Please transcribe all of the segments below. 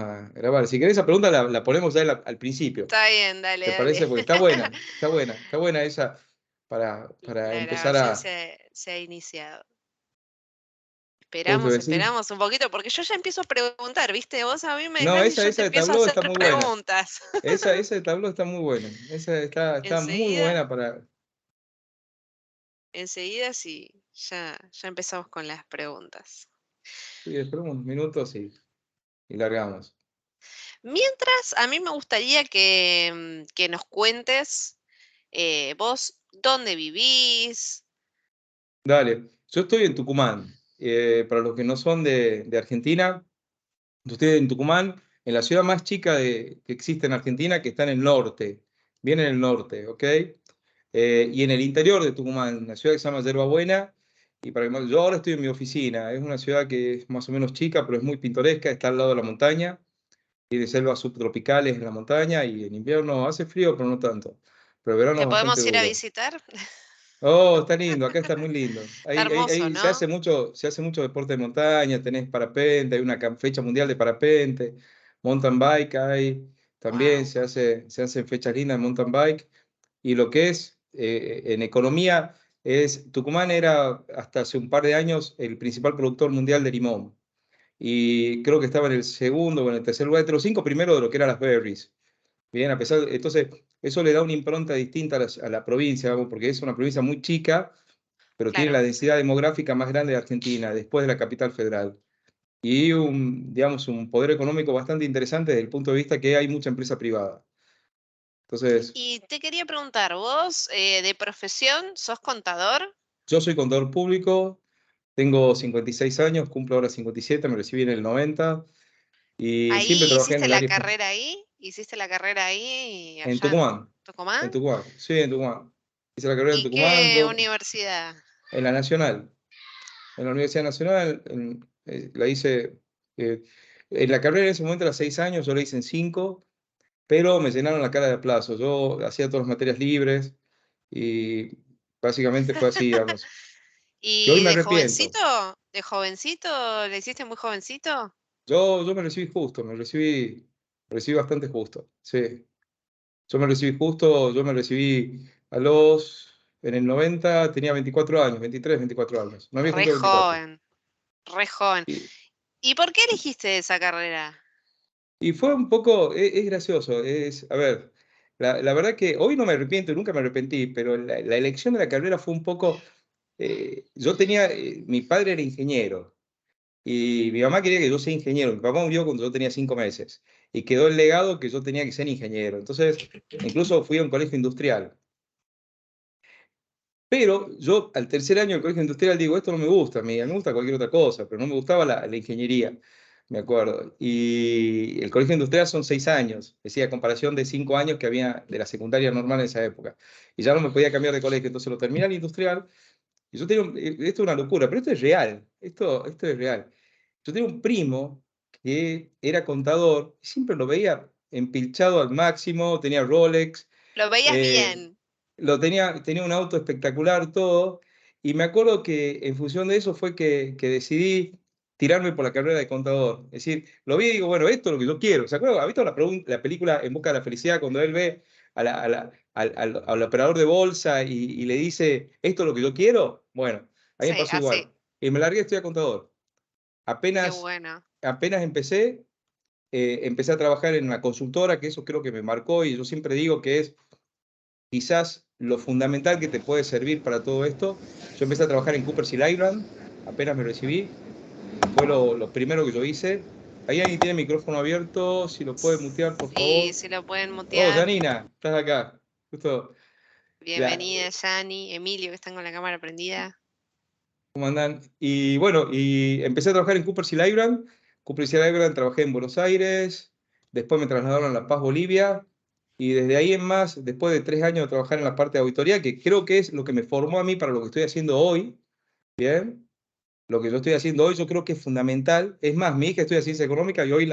a grabar. Si querés esa pregunta la ponemos ya al principio. Está bien, dale, ¿Te dale. parece? Porque está buena, está buena, está buena esa para La empezar grabación a... se ha iniciado. ¿Cómo te Esperamos, decís? esperamos un poquito, porque yo ya empiezo a preguntar, ¿viste? Vos a mí me No, hablas y esa, yo te esa de empiezo a Tableau hacer está muy buena. preguntas. Esa de Tableau está muy buena. Esa está muy Enseguida, buena para... enseguida sí, ya empezamos con las preguntas. Sí, esperamos unos minutos y largamos. Mientras, a mí me gustaría que nos cuentes vos dónde vivís. Dale, yo estoy en Tucumán. Para los que no son de Argentina, yo estoy en Tucumán, en la ciudad más chica que existe en Argentina, que está en el norte, bien en el norte, ¿ok? Y en el interior de Tucumán, una ciudad que se llama Yerba Buena. Y yo ahora estoy en mi oficina. Es una ciudad que es más o menos chica, pero es muy pintoresca, está al lado de la montaña. Tiene selvas subtropicales en la montaña y en invierno hace frío, pero no tanto. Pero el verano ¿Te es bastante podemos ir a duro. visitar? Oh, está lindo, acá está muy lindo. Está hermoso, Ahí ¿no? se hace mucho deporte de montaña, tenés parapente, hay una fecha mundial de parapente, mountain bike hay, también Wow. se hacen fechas lindas de mountain bike. Y lo que es en economía es, Tucumán era hasta hace un par de años el principal productor mundial de limón. Y creo que estaba en el segundo o en el tercer lugar, entre los cinco primeros de lo que eran las berries. Bien, a pesar, entonces, eso le da una impronta distinta a la provincia, vamos, porque es una provincia muy chica, pero tiene Claro. la densidad demográfica más grande de Argentina, después de la capital federal. Y digamos, un poder económico bastante interesante desde el punto de vista que hay mucha empresa privada. Entonces, Y te quería preguntar, vos de profesión sos contador. yo soy contador público, tengo 56 años, cumplo ahora 57, me recibí en el 90 y siempre Ahí trabajé en hiciste el la área carrera ahí, hiciste la carrera ahí en allá en Tucumán, Tucumán. sí, en Tucumán. Hice la carrera en ¿Y Tucumán, qué yo universidad? en la Nacional. En la Universidad Nacional, la hice, eh, en la carrera en ese momento era 6 años, yo la hice en 5, pero me llenaron la cara de aplazos. Yo hacía todas las materias libres y básicamente fue así, digamos. Que hoy ¿Y me arrepiento. de jovencito, le hiciste muy jovencito? Yo me recibí justo, recibí bastante justo, sí. Yo me recibí en el 90 tenía 24 años, 23, 24 años. Me había Re cumplido 24. joven, re joven. Y, ¿Y por qué elegiste esa carrera? Y fue un poco, es gracioso, a ver, la verdad que hoy no me arrepiento, nunca me arrepentí, pero la elección de la carrera fue un poco, mi padre era ingeniero y mi mamá quería que yo sea ingeniero, mi papá murió cuando yo tenía 5 meses y quedó el legado que yo tenía que ser ingeniero, entonces incluso fui a un colegio industrial, pero yo al tercer año del colegio industrial digo, esto no me gusta, me gusta cualquier otra cosa, pero no me gustaba la ingeniería, me acuerdo. Y el colegio industrial son 6 años, decía, a comparación de 5 años que había de la secundaria normal en esa época. Y ya no me podía cambiar de colegio, entonces lo terminé el industrial. Y yo tenía, esto es una locura, pero esto es real, esto es real. Yo tenía un primo que era contador, y siempre lo veía empilchado al máximo, tenía Rolex, Lo veías eh, bien. tenía un auto espectacular, todo, y me acuerdo que en función de eso fue que decidí tirarme por la carrera de contador. Es decir, lo vi y digo, bueno, esto es lo que yo quiero. ¿Se acuerdan? ¿Ha visto la película En busca de la felicidad cuando él ve al operador de bolsa y le dice, esto es lo que yo quiero? Bueno, a mí me Sí, pasó así. igual. Y me largué a estudiar contador. Qué Apenas, bueno. apenas empecé a trabajar en una consultora, que eso creo que me marcó y yo siempre digo que es quizás lo fundamental que te puede servir para todo esto. Yo empecé a trabajar en Cooper Island, apenas me recibí, fue lo primero que yo hice. Ahí alguien tiene el micrófono abierto, si lo puede mutear, por Y favor. si lo pueden Oh, mutear. Janina, estás acá. Justo, la, Bienvenida, Yani, Emilio, que están con la cámara prendida. ¿cómo andan? Y bueno, y empecé a trabajar en Cooper Island. Cooper Island trabajé en Buenos Aires, después me trasladaron a La Paz, Bolivia, y desde ahí en más, después de 3 años de trabajar en la parte de auditoría, que creo que es lo que me formó a mí para lo que estoy haciendo hoy, ¿bien? Lo que yo estoy haciendo hoy yo creo que es fundamental. Es más, mi hija estudia ciencia económica y hoy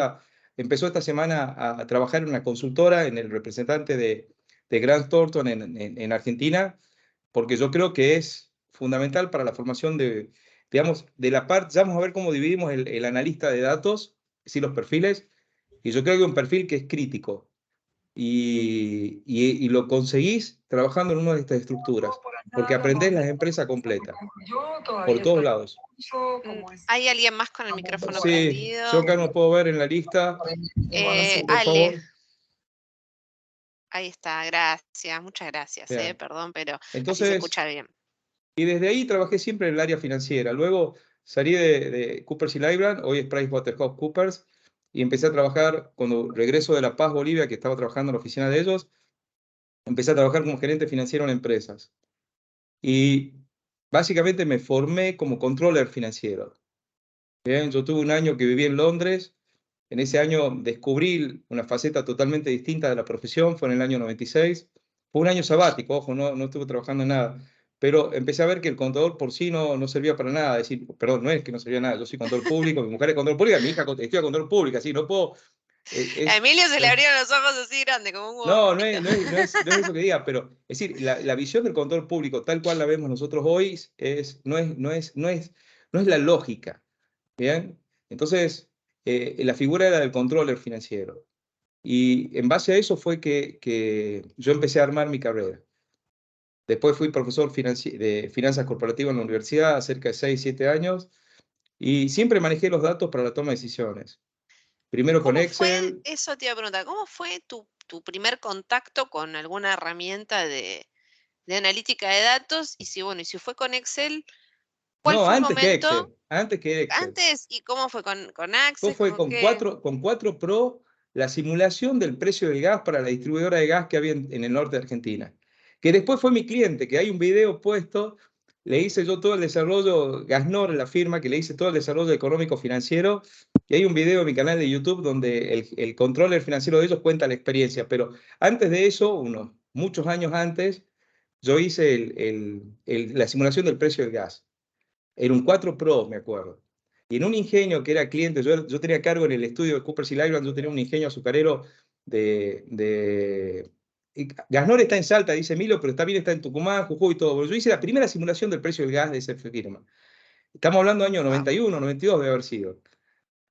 empezó esta semana a trabajar en una consultora, en el representante de Grant Thornton en Argentina, porque yo creo que es fundamental para la formación digamos, de la parte, ya vamos a ver cómo dividimos el analista de datos, es decir, los perfiles, Y yo creo que es un perfil que es crítico. Y lo conseguís trabajando en una de estas estructuras, porque aprendés las empresas completas, por todos lados. ¿Hay alguien más con el micrófono Sí, prendido? yo acá no puedo ver en la lista. Por Ale, favor. ahí está, gracias, muchas gracias, Bien. perdón, pero así se Entonces, escucha bien. y desde ahí trabajé siempre en el área financiera. Luego salí de Coopers y Lybrand, hoy es PricewaterhouseCoopers, y empecé a trabajar, cuando regreso de La Paz, Bolivia, que estaba trabajando en la oficina de ellos, empecé a trabajar como gerente financiero en empresas. Y básicamente me formé como controller financiero. Bien, yo tuve un año que viví en Londres. En ese año descubrí una faceta totalmente distinta de la profesión, fue en el año 96. Fue un año sabático, ojo, no estuve trabajando en nada. Pero empecé a ver que el contador por sí no servía para nada. Es decir, perdón, no es que no servía nada. Yo soy contador público, mi mujer es contador público, mi hija estudia contador público, así no puedo. A Es, Emilio se le abrieron los ojos así grandes, como un no, huevito. no es eso que diga, pero es decir, la visión del contador público, tal cual la vemos nosotros hoy, no es la lógica. ¿Bien? Entonces, la figura era del controller financiero. Y en base a eso fue que yo empecé a armar mi carrera. Después fui profesor de finanzas corporativas en la universidad, cerca de 6 7 años, y siempre manejé los datos para la toma de decisiones. Primero con ¿Cómo fue, Excel. eso te iba a preguntar, cómo fue tu primer contacto con alguna herramienta de analítica de datos? Y si, bueno, y si fue con Excel, ¿cuál No, fue el antes que momento Excel, antes que Excel. antes y cómo fue con Después Access, fue con con qué? 4 Pro la simulación del precio del gas para la distribuidora de gas que había en el norte de Argentina. Que después fue mi cliente, que hay un video puesto, le hice yo todo el desarrollo, Gasnor, la firma, que le hice todo el desarrollo económico financiero, y hay un video en mi canal de YouTube donde el controller financiero de ellos cuenta la experiencia. Pero antes de eso, muchos años antes, yo hice la simulación del precio del gas. Era un 4 Pro, me acuerdo. Y en un ingenio que era cliente, yo tenía cargo en el estudio de Coopers y Lybrand, yo tenía un ingenio azucarero Gasnor está en Salta, dice Milo, pero también está en Tucumán, Jujuy y todo. Pero yo hice la primera simulación del precio del gas de esa firma. Estamos hablando del año Wow. 91, 92 debe haber sido.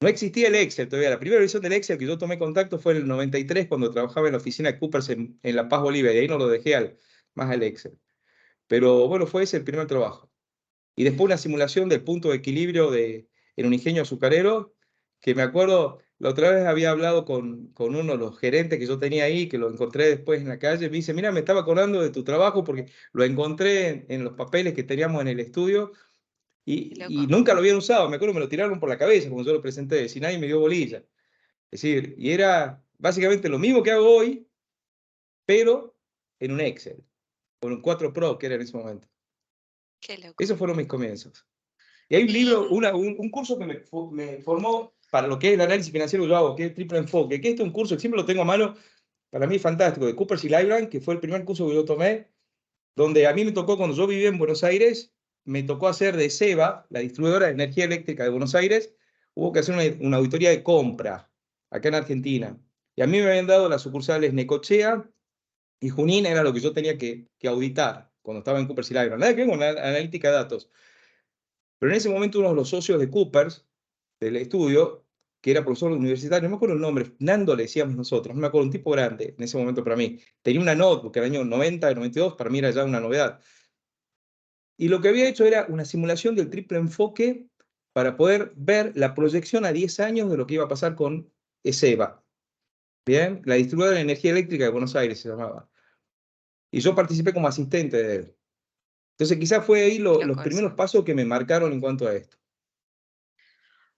No existía el Excel todavía. La primera versión del Excel que yo tomé contacto fue en el 93, cuando trabajaba en la oficina de Coopers en La Paz, Bolivia. Y ahí no lo dejé más al Excel. Pero bueno, fue ese el primer trabajo. Y después una simulación del punto de equilibrio en un ingenio azucarero, que me acuerdo, la otra vez había hablado con uno de los gerentes que yo tenía ahí, que lo encontré después en la calle, me dice, mira, me estaba acordando de tu trabajo porque lo encontré en los papeles que teníamos en el estudio Qué y loco. nunca lo habían usado, me acuerdo, me lo tiraron por la cabeza cuando yo lo presenté, si nadie me dio bolilla. Es decir, y era básicamente lo mismo que hago hoy, pero en un Excel, con un 4 Pro que era en ese momento. Qué loco. Esos fueron mis comienzos. Y hay un Y libro, un curso que me formó para lo que es el análisis financiero que yo hago, que es Triple Enfoque, que este es un curso que siempre lo tengo a mano, para mí es fantástico, de Coopers y Lybrand, que fue el primer curso que yo tomé, donde a mí me tocó, cuando yo vivía en Buenos Aires, me tocó hacer de SEBA, la distribuidora de energía eléctrica de Buenos Aires, hubo que hacer una auditoría de compra, acá en Argentina. Y a mí me habían dado las sucursales Necochea y Junín, era lo que yo tenía que auditar cuando estaba en Coopers y Lybrand. Nada que ver con la analítica de datos. Pero en ese momento uno de los socios de Coopers, del estudio, que era profesor universitario, no me acuerdo el nombre, Nando le decíamos nosotros, no me acuerdo, un tipo grande en ese momento para mí. Tenía una notebook en el año 90, 92, para mí era ya una novedad. Y lo que había hecho era una simulación del triple enfoque para poder ver la proyección a 10 años de lo que iba a pasar con ESEBA. Bien, la distribuidora de energía eléctrica de Buenos Aires se llamaba. Y yo participé como asistente de él. Entonces quizás fue ahí qué los loco primeros eso. pasos que me marcaron en cuanto a esto.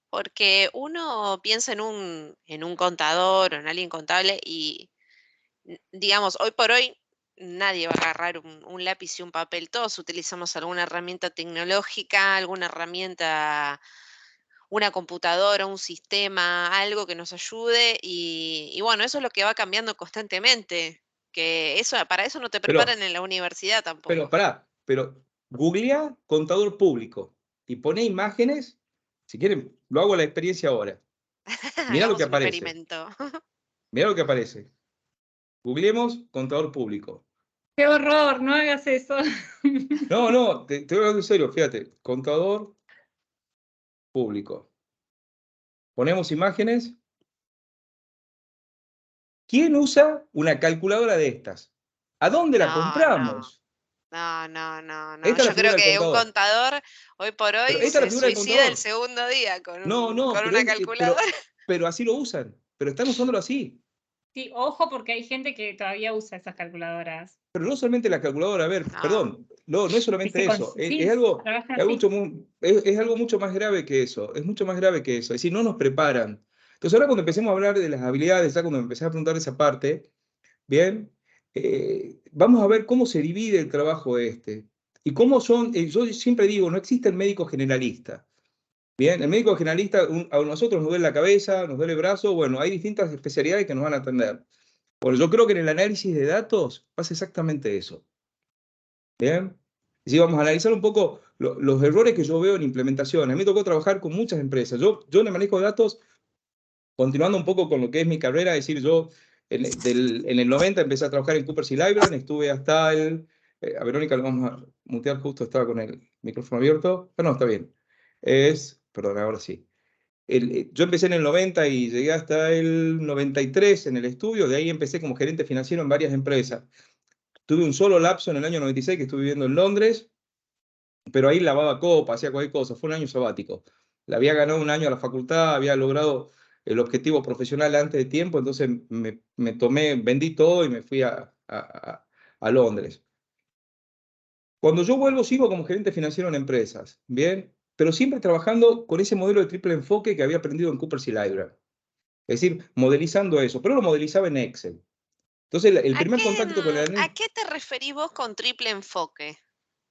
Porque uno piensa en un contador o en alguien contable y, digamos, hoy por hoy nadie va a agarrar un lápiz y un papel. Todos utilizamos alguna herramienta tecnológica, alguna herramienta, una computadora, un sistema, algo que nos ayude y bueno, eso es lo que va cambiando constantemente, que eso, para eso no te Pero preparan en la universidad Pero tampoco. pará, pero googlea contador público y pone imágenes. Si quieren, lo hago a la experiencia ahora. Mirá lo que Hagamos un aparece. experimento. Mirá lo que aparece. Googleemos contador público. Qué horror, no hagas eso. No, no, te voy a hablar en serio, fíjate. Contador público. Ponemos imágenes ¿Quién usa una calculadora de estas? ¿A dónde la No, compramos? no. Esta es la Yo creo figura del que un contador. contador hoy por Pero hoy esta es la se figura del suicida el contador. segundo día No, con pero, una calculadora. pero así lo usan. Pero están usándolo así. Sí, ojo porque hay gente que todavía usa esas calculadoras. Pero no solamente la calculadora, a ver, No. perdón, no es solamente ¿Viste? eso, Sí, trabajan así. es algo mucho más grave que eso, es mucho más grave que eso, es decir, no nos preparan. Entonces ahora cuando empecemos a hablar de las habilidades, ya cuando me empecé a preguntar esa parte, bien, vamos a ver cómo se divide el trabajo este, y cómo son, yo siempre digo, no existe el médico generalista, bien, el médico generalista, a nosotros nos duele la cabeza, nos duele el brazo, bueno, hay distintas especialidades que nos van a atender. Bueno, yo creo que en el análisis de datos pasa exactamente eso. ¿Bien? Si vamos a analizar un poco los errores que yo veo en implementación. A mí me tocó trabajar con muchas empresas. Yo en el manejo de datos, continuando un poco con lo que es mi carrera, es decir, yo en el 90 empecé a trabajar en Coopers y Lybrand, estuve hasta el... a Verónica lo vamos a mutear, justo estaba con el micrófono abierto. Pero no, está bien. Perdón, ahora sí. Yo empecé en el 90 y llegué hasta el 93 en el estudio, de ahí empecé como gerente financiero en varias empresas. Tuve un solo lapso en el año 96 que estuve viviendo en Londres, pero ahí lavaba copa, hacía cualquier cosa, fue un año sabático. Le había ganado un año a la facultad, había logrado el objetivo profesional antes de tiempo, entonces me tomé, vendí todo y me fui a Londres. Cuando yo vuelvo sigo como gerente financiero en empresas, ¿bien? Pero siempre trabajando con ese modelo de triple enfoque que había aprendido en Coopers y Lybrand. Es decir, modelizando eso, pero lo modelizaba en Excel. Entonces, el primer contacto con ¿A el... qué te referís vos con triple enfoque?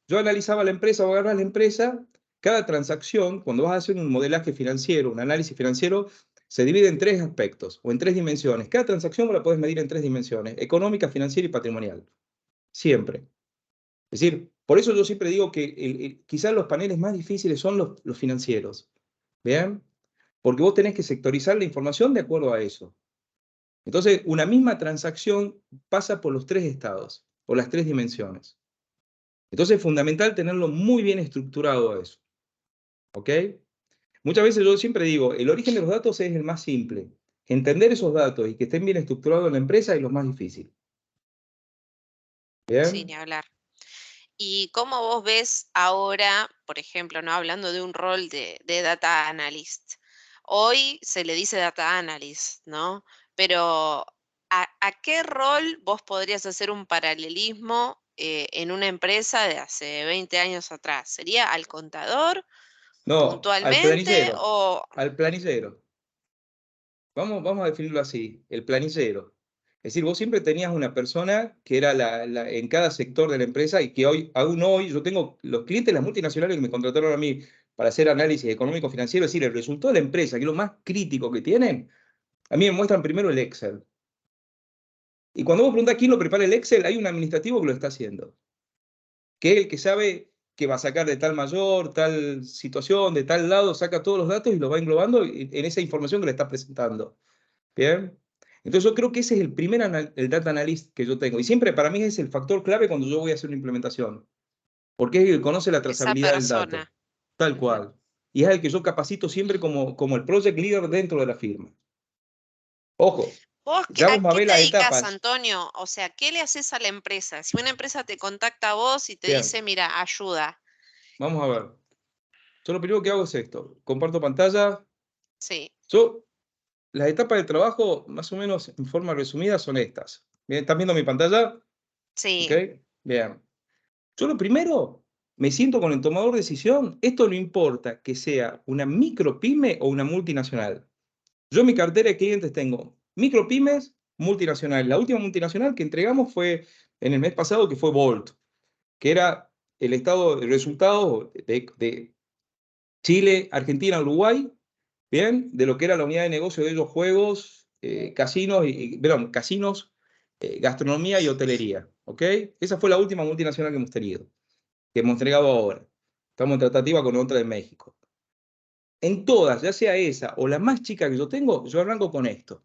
Yo analizaba la empresa o agarras la empresa, cada transacción, cuando vas a hacer un modelaje financiero, un análisis financiero, se divide en tres aspectos o en tres dimensiones. Cada transacción vos la puedes medir en tres dimensiones, económica, financiera y patrimonial. Siempre. Es decir, por eso yo siempre digo que quizás los paneles más difíciles son los financieros. ¿Bien? Porque vos tenés que sectorizar la información de acuerdo a eso. Entonces, una misma transacción pasa por los tres estados, por las tres dimensiones. Entonces es fundamental tenerlo muy bien estructurado a eso. ¿Ok? Muchas veces yo siempre digo, el origen de los datos es el más simple. Entender esos datos y que estén bien estructurados en la empresa es lo más difícil. Sí, ni ¿Bien? hablar. ¿Y cómo vos ves ahora, por ejemplo, no hablando de un rol de data analyst? Hoy se le dice data analyst, ¿no? Pero ¿a qué rol vos podrías hacer un paralelismo en una empresa de hace 20 años atrás? ¿Sería al contador No, al puntualmente planillero. o Al planillero. Vamos a definirlo así, el planillero. Es decir, vos siempre tenías una persona que era en cada sector de la empresa y que hoy, aún hoy, yo tengo los clientes, las multinacionales que me contrataron a mí para hacer análisis económico-financiero, es decir, el resultado de la empresa, que es lo más crítico que tienen, a mí me muestran primero el Excel. Y cuando vos preguntás quién lo prepara el Excel, hay un administrativo que lo está haciendo, que es el que sabe que va a sacar de tal mayor, tal situación, de tal lado, saca todos los datos y los va englobando en esa información que le está presentando. ¿Bien? Entonces yo creo que ese es el primer el data analyst que yo tengo. Y siempre para mí es el factor clave cuando yo voy a hacer una implementación. Porque es el que conoce la esa trazabilidad del dato. persona? Tal Ujú. cual. Y es el que yo capacito siempre como el project leader dentro de la firma. Ojo, ¿Vos ya a vamos a qué ver te las dedicas, etapas. Antonio? O sea, ¿qué le haces a la empresa? Si una empresa te contacta a vos y te Bien, dice, mira, ayuda, vamos a ver. Yo lo primero que hago es esto. Comparto pantalla. sí, Yo, las etapas del trabajo, más o menos en forma resumida, son estas. Bien, ¿están viendo mi pantalla? ¿Ok? sí, Bien. Yo lo primero, me siento con el tomador de decisión. Esto no importa que sea una micropyme o una multinacional. Yo en mi cartera de clientes tengo micropymes, multinacionales. La última multinacional que entregamos fue en el mes pasado, que fue Bolt, que era el estado de resultados de Chile, Argentina, Uruguay, ¿bien? De lo que era la unidad de negocio de ellos, juegos, casinos, perdón, casinos, gastronomía y hotelería, ¿ok? Esa fue la última multinacional que hemos tenido, que hemos entregado ahora. Estamos en tratativa con otra de México. En todas, ya sea esa o la más chica que yo tengo, yo arranco con esto.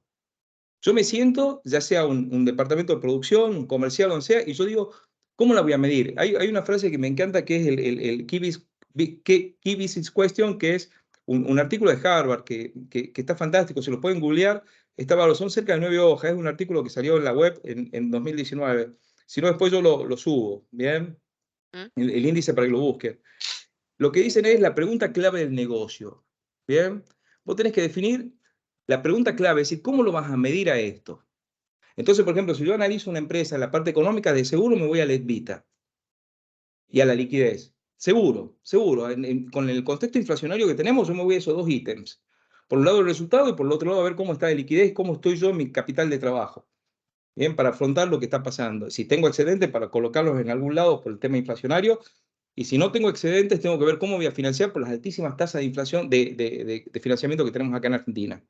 Yo me siento, ya sea un departamento de producción, un comercial, donde sea, y yo digo, ¿cómo la voy a medir? Hay una frase que me encanta que es el key business question, que es un artículo de Harvard que está fantástico, se lo pueden googlear, son cerca de 9 hojas, es un artículo que salió en la web en 2019. Si no, después yo lo subo, ¿bien? El índice para que lo busquen. Lo que dicen es la pregunta clave del negocio, ¿bien? Vos tenés que definir la pregunta clave, es decir, ¿cómo lo vas a medir a esto? Entonces, por ejemplo, si yo analizo una empresa en la parte económica, de seguro me voy a la EBITDA y a la liquidez. Seguro, seguro. Con el contexto inflacionario que tenemos, yo me voy a esos dos ítems. Por un lado el resultado y por el otro lado a ver cómo está de liquidez, cómo estoy yo en mi capital de trabajo. Bien, para afrontar lo que está pasando. Si tengo excedentes, para colocarlos en algún lado por el tema inflacionario. Y si no tengo excedentes, tengo que ver cómo voy a financiar por las altísimas tasas de inflación, de financiamiento que tenemos acá en Argentina.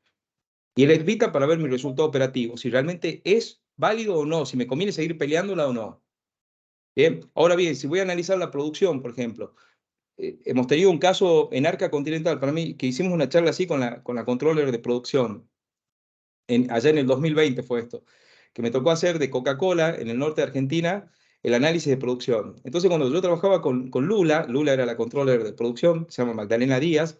Y el EBITDA para ver mi resultado operativo, si realmente es válido o no, si me conviene seguir peleándola o no. Bien, ahora bien, si voy a analizar la producción, por ejemplo, hemos tenido un caso en Arca Continental, para mí, que hicimos una charla así con la controller de producción, allá en el 2020 fue esto, que me tocó hacer de Coca-Cola en el norte de Argentina el análisis de producción. Entonces, cuando yo trabajaba con Lula era la controller de producción, se llama Magdalena Díaz,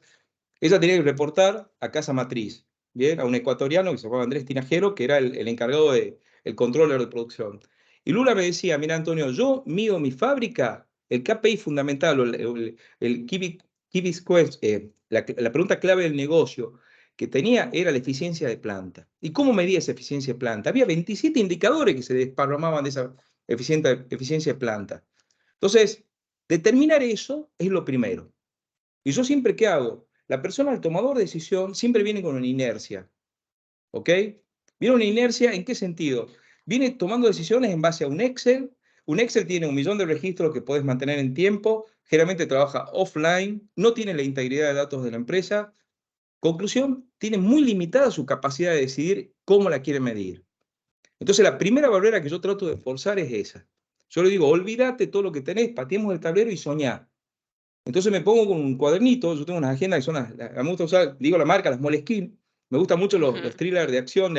ella tenía que reportar a Casa Matriz, ¿bien? A un ecuatoriano que se llamaba Andrés Tinajero, que era el encargado del controller de producción. Y Lula me decía, mira Antonio, yo mido mi fábrica, el KPI fundamental, o el key quest, la pregunta clave del negocio que tenía era la eficiencia de planta. ¿Y cómo medía esa eficiencia de planta? Había 27 indicadores que se desparramaban de esa eficiencia de planta. Entonces, determinar eso es lo primero. Y yo siempre, ¿qué hago? La persona, el tomador de decisión, siempre viene con una inercia. ¿Ok? Viene una inercia, ¿en qué sentido? Viene tomando decisiones en base a un Excel. Un Excel tiene 1.000.000 de registros que puedes mantener en tiempo. Generalmente trabaja offline. No tiene la integridad de datos de la empresa. Conclusión, tiene muy limitada su capacidad de decidir cómo la quiere medir. Entonces, la primera barrera que yo trato de forzar es esa. Yo le digo, olvídate todo lo que tenés, pateemos el tablero y soñá. Entonces me pongo con un cuadernito, yo tengo unas agendas que son me gusta usar, digo la marca, las Moleskine. Me gustan mucho los thrillers de acción,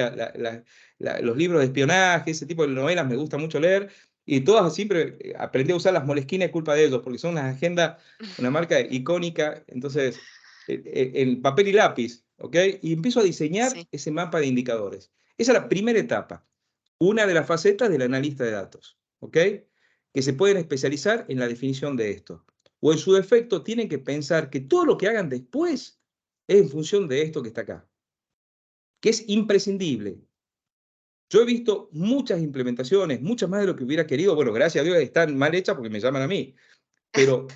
los libros de espionaje, ese tipo de novelas me gusta mucho leer. Y todas siempre aprendí a usar las Moleskine, es culpa de ellos, porque son unas agendas, una marca icónica. Entonces, el papel y lápiz, ¿ok? Y empiezo a diseñar Sí. ese mapa de indicadores. Esa es la primera etapa, una de las facetas del analista de datos, ¿ok? Que se pueden especializar en la definición de esto. O en su defecto tienen que pensar que todo lo que hagan después es en función de esto que está acá, que es imprescindible. Yo he visto muchas implementaciones, muchas más de lo que hubiera querido. Bueno, gracias a Dios están mal hechas porque me llaman a mí. Pero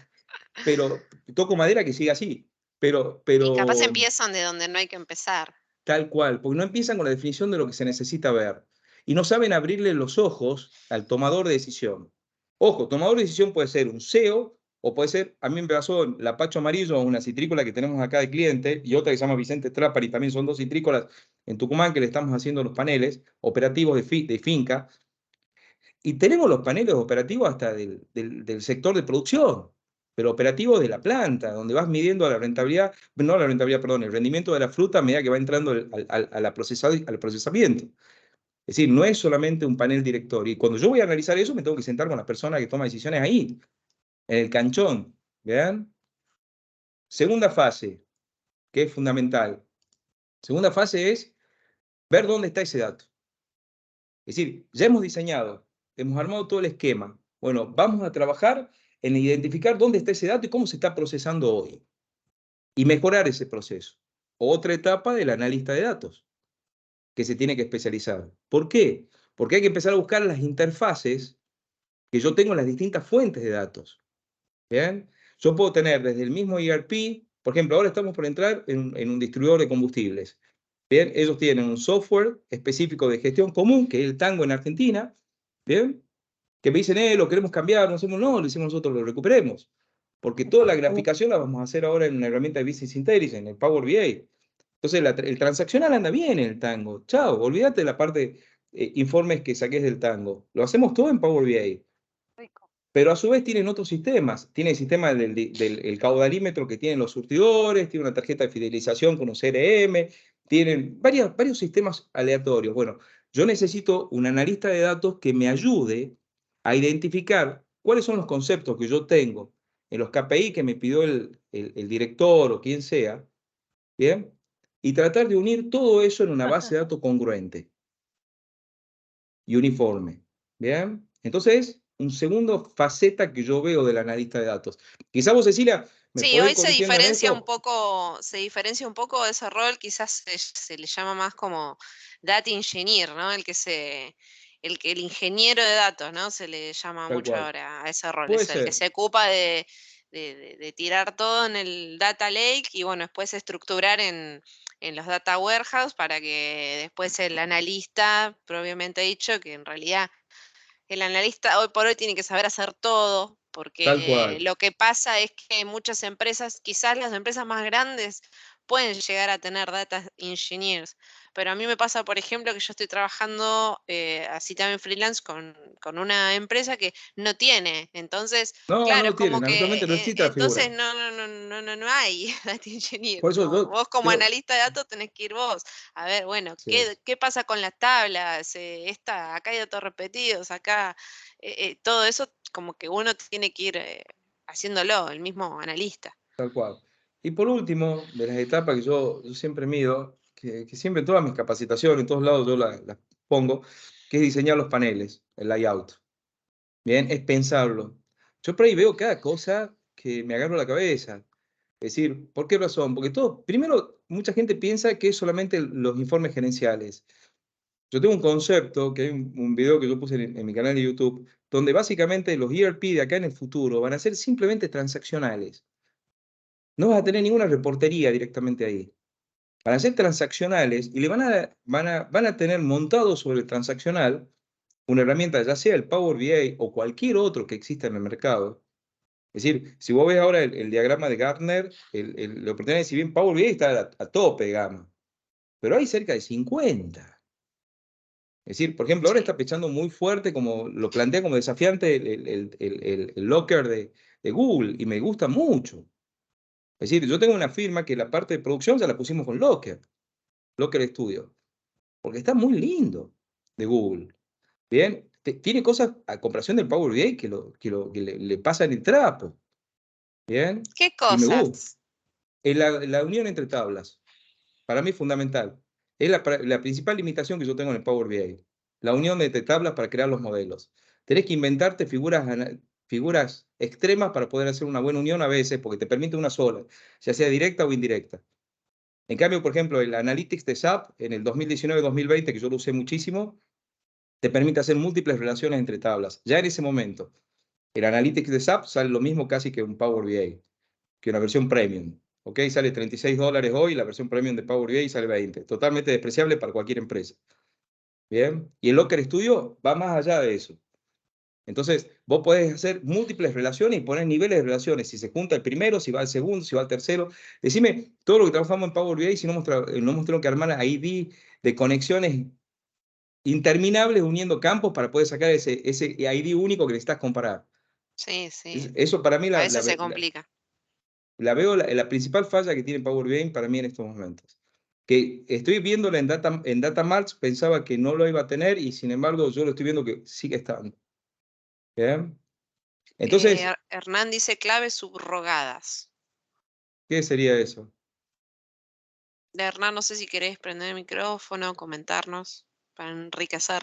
toco madera que siga así. Y capaz Pero empiezan de donde no hay que empezar. tal cual, porque no empiezan con la definición de lo que se necesita ver. Y no saben abrirle los ojos al tomador de decisión. Ojo, tomador de decisión puede ser un CEO o puede ser, a mí me pasó la Pacho Amarillo, una citrícola que tenemos acá de cliente, y otra que se llama Vicente Trapari, también son dos citrícolas en Tucumán que le estamos haciendo los paneles operativos de finca. Y tenemos los paneles operativos hasta del sector de producción, pero operativos de la planta, donde vas midiendo la rentabilidad, no la rentabilidad, perdón, el rendimiento de la fruta a medida que va entrando al procesamiento. Es decir, no es solamente un panel director. Y cuando yo voy a analizar eso, me tengo que sentar con la persona que toma decisiones ahí, en el canchón. ¿Vean? Segunda fase, que es fundamental. Segunda fase es ver dónde está ese dato. Es decir, ya hemos diseñado, hemos armado todo el esquema. Bueno, vamos a trabajar en identificar dónde está ese dato y cómo se está procesando hoy. Y mejorar ese proceso. Otra etapa del analista de datos, que se tiene que especializar. ¿Por qué? Porque hay que empezar a buscar las interfaces que yo tengo en las distintas fuentes de datos. ¿Bien? Yo puedo tener desde el mismo ERP, por ejemplo, ahora estamos por entrar en un distribuidor de combustibles. Bien, ellos tienen un software específico de gestión común, que es el Tango en Argentina, ¿bien? Que me dicen, lo queremos cambiar, no hacemos, no, lo hicimos nosotros, lo recuperemos. Porque toda la graficación la vamos a hacer ahora en una herramienta de Business Intelligence, en el Power BI. Entonces, el transaccional anda bien en el Tango. Chao, olvídate de la parte informes que saques del Tango. Lo hacemos todo en Power BI. Pero a su vez tienen otros sistemas. Tiene el sistema del caudalímetro que tienen los surtidores, tiene una tarjeta de fidelización con un CRM, tienen varios sistemas aleatorios. Bueno, yo necesito un analista de datos que me ayude a identificar cuáles son los conceptos que yo tengo en los KPI que me pidió el director o quien sea, ¿bien? Y tratar de unir todo eso en una base de datos congruente y uniforme, ¿bien? Entonces, un segundo faceta que yo veo del analista de datos. Quizá vos, Cecilia, me Sí, podés hoy ir corrigiendo en esto. se diferencia un poco de ese rol, quizás se le llama más como data engineer, ¿no? El ingeniero de datos, ¿no? Se le llama Tal mucho cual. ahora a ese rol, Puede es el que ser, se ocupa de tirar todo en el data lake y bueno, después estructurar en los data warehouse para que después el analista, propiamente dicho, que en realidad el analista hoy por hoy tiene que saber hacer todo, tal porque cual. lo que pasa es que muchas empresas, quizás las empresas más grandes, pueden llegar a tener data engineers, pero a mí me pasa, por ejemplo, que yo estoy trabajando así también freelance con una empresa que no tiene, entonces, No, no claro, lo es como tienen, que actualmente no existe la entonces figura. no hay data engineer, Por eso no, vos como yo, analista de datos tenés que ir vos. A ver, bueno, sí, ¿qué pasa con las tablas? Acá hay datos repetidos, acá, todo eso como que uno tiene que ir haciéndolo, el mismo analista. tal cual. Y por último, de las etapas que yo siempre mido, que siempre en todas mis capacitaciones, en todos lados yo las pongo, que es diseñar los paneles, el layout. Bien, es pensarlo. Yo por ahí veo cada cosa que me agarro la cabeza. Es decir, ¿por qué razón? Porque todo, primero, mucha gente piensa que es solamente los informes gerenciales. Yo tengo un concepto, que hay un video que yo puse en mi canal de YouTube, donde básicamente los ERP de acá en el futuro van a ser simplemente transaccionales. No vas a tener ninguna reportería directamente ahí. Van a ser transaccionales y le van a tener montado sobre el transaccional una herramienta, ya sea el Power BI o cualquier otro que exista en el mercado. Es decir, si vos ves ahora el diagrama de Gartner, la oportunidad de si bien Power BI está a tope de gama, pero hay cerca de 50. Es decir, por ejemplo, ahora Sí, está pechando muy fuerte, como lo plantea como desafiante el Locker de Google, y me gusta mucho. Es decir, yo tengo una firma que la parte de producción ya la pusimos con Locker, Locker Studio, porque está muy lindo de Google. Bien, tiene cosas a comparación del Power BI que le pasan el trapo. Bien, ¿qué y me gusta. cosas? La unión entre tablas, para mí es fundamental. Es la principal limitación que yo tengo en el Power BI. La unión entre tablas para crear los modelos. Tenés que inventarte figuras extremas para poder hacer una buena unión a veces, porque te permite una sola, ya sea directa o indirecta. En cambio, por ejemplo, el Analytics de SAP en el 2019-2020, que yo lo usé muchísimo, te permite hacer múltiples relaciones entre tablas. Ya en ese momento, el Analytics de SAP sale lo mismo casi que un Power BI, que una versión premium. ¿Ok? Sale $36 hoy, la versión premium de Power BI sale 20. Totalmente despreciable para cualquier empresa. Bien. Y el Locker Studio va más allá de eso. Entonces, vos podés hacer múltiples relaciones y poner niveles de relaciones. Si se junta el primero, si va al segundo, si va al tercero. Decime, todo lo que trabajamos en Power BI, si no hemos tenido que armar la ID de conexiones interminables uniendo campos para poder sacar ese ID único que necesitas comparar. Sí, sí, Eso para mí a veces se complica. la veo la principal falla que tiene Power BI para mí en estos momentos. Que estoy viéndola en Data Marts, pensaba que no lo iba a tener y sin embargo yo lo estoy viendo que sigue estando. ¿Bien? Entonces, Hernán dice claves subrogadas. ¿qué sería eso? Hernán, no sé si querés prender el micrófono, comentarnos para enriquecer.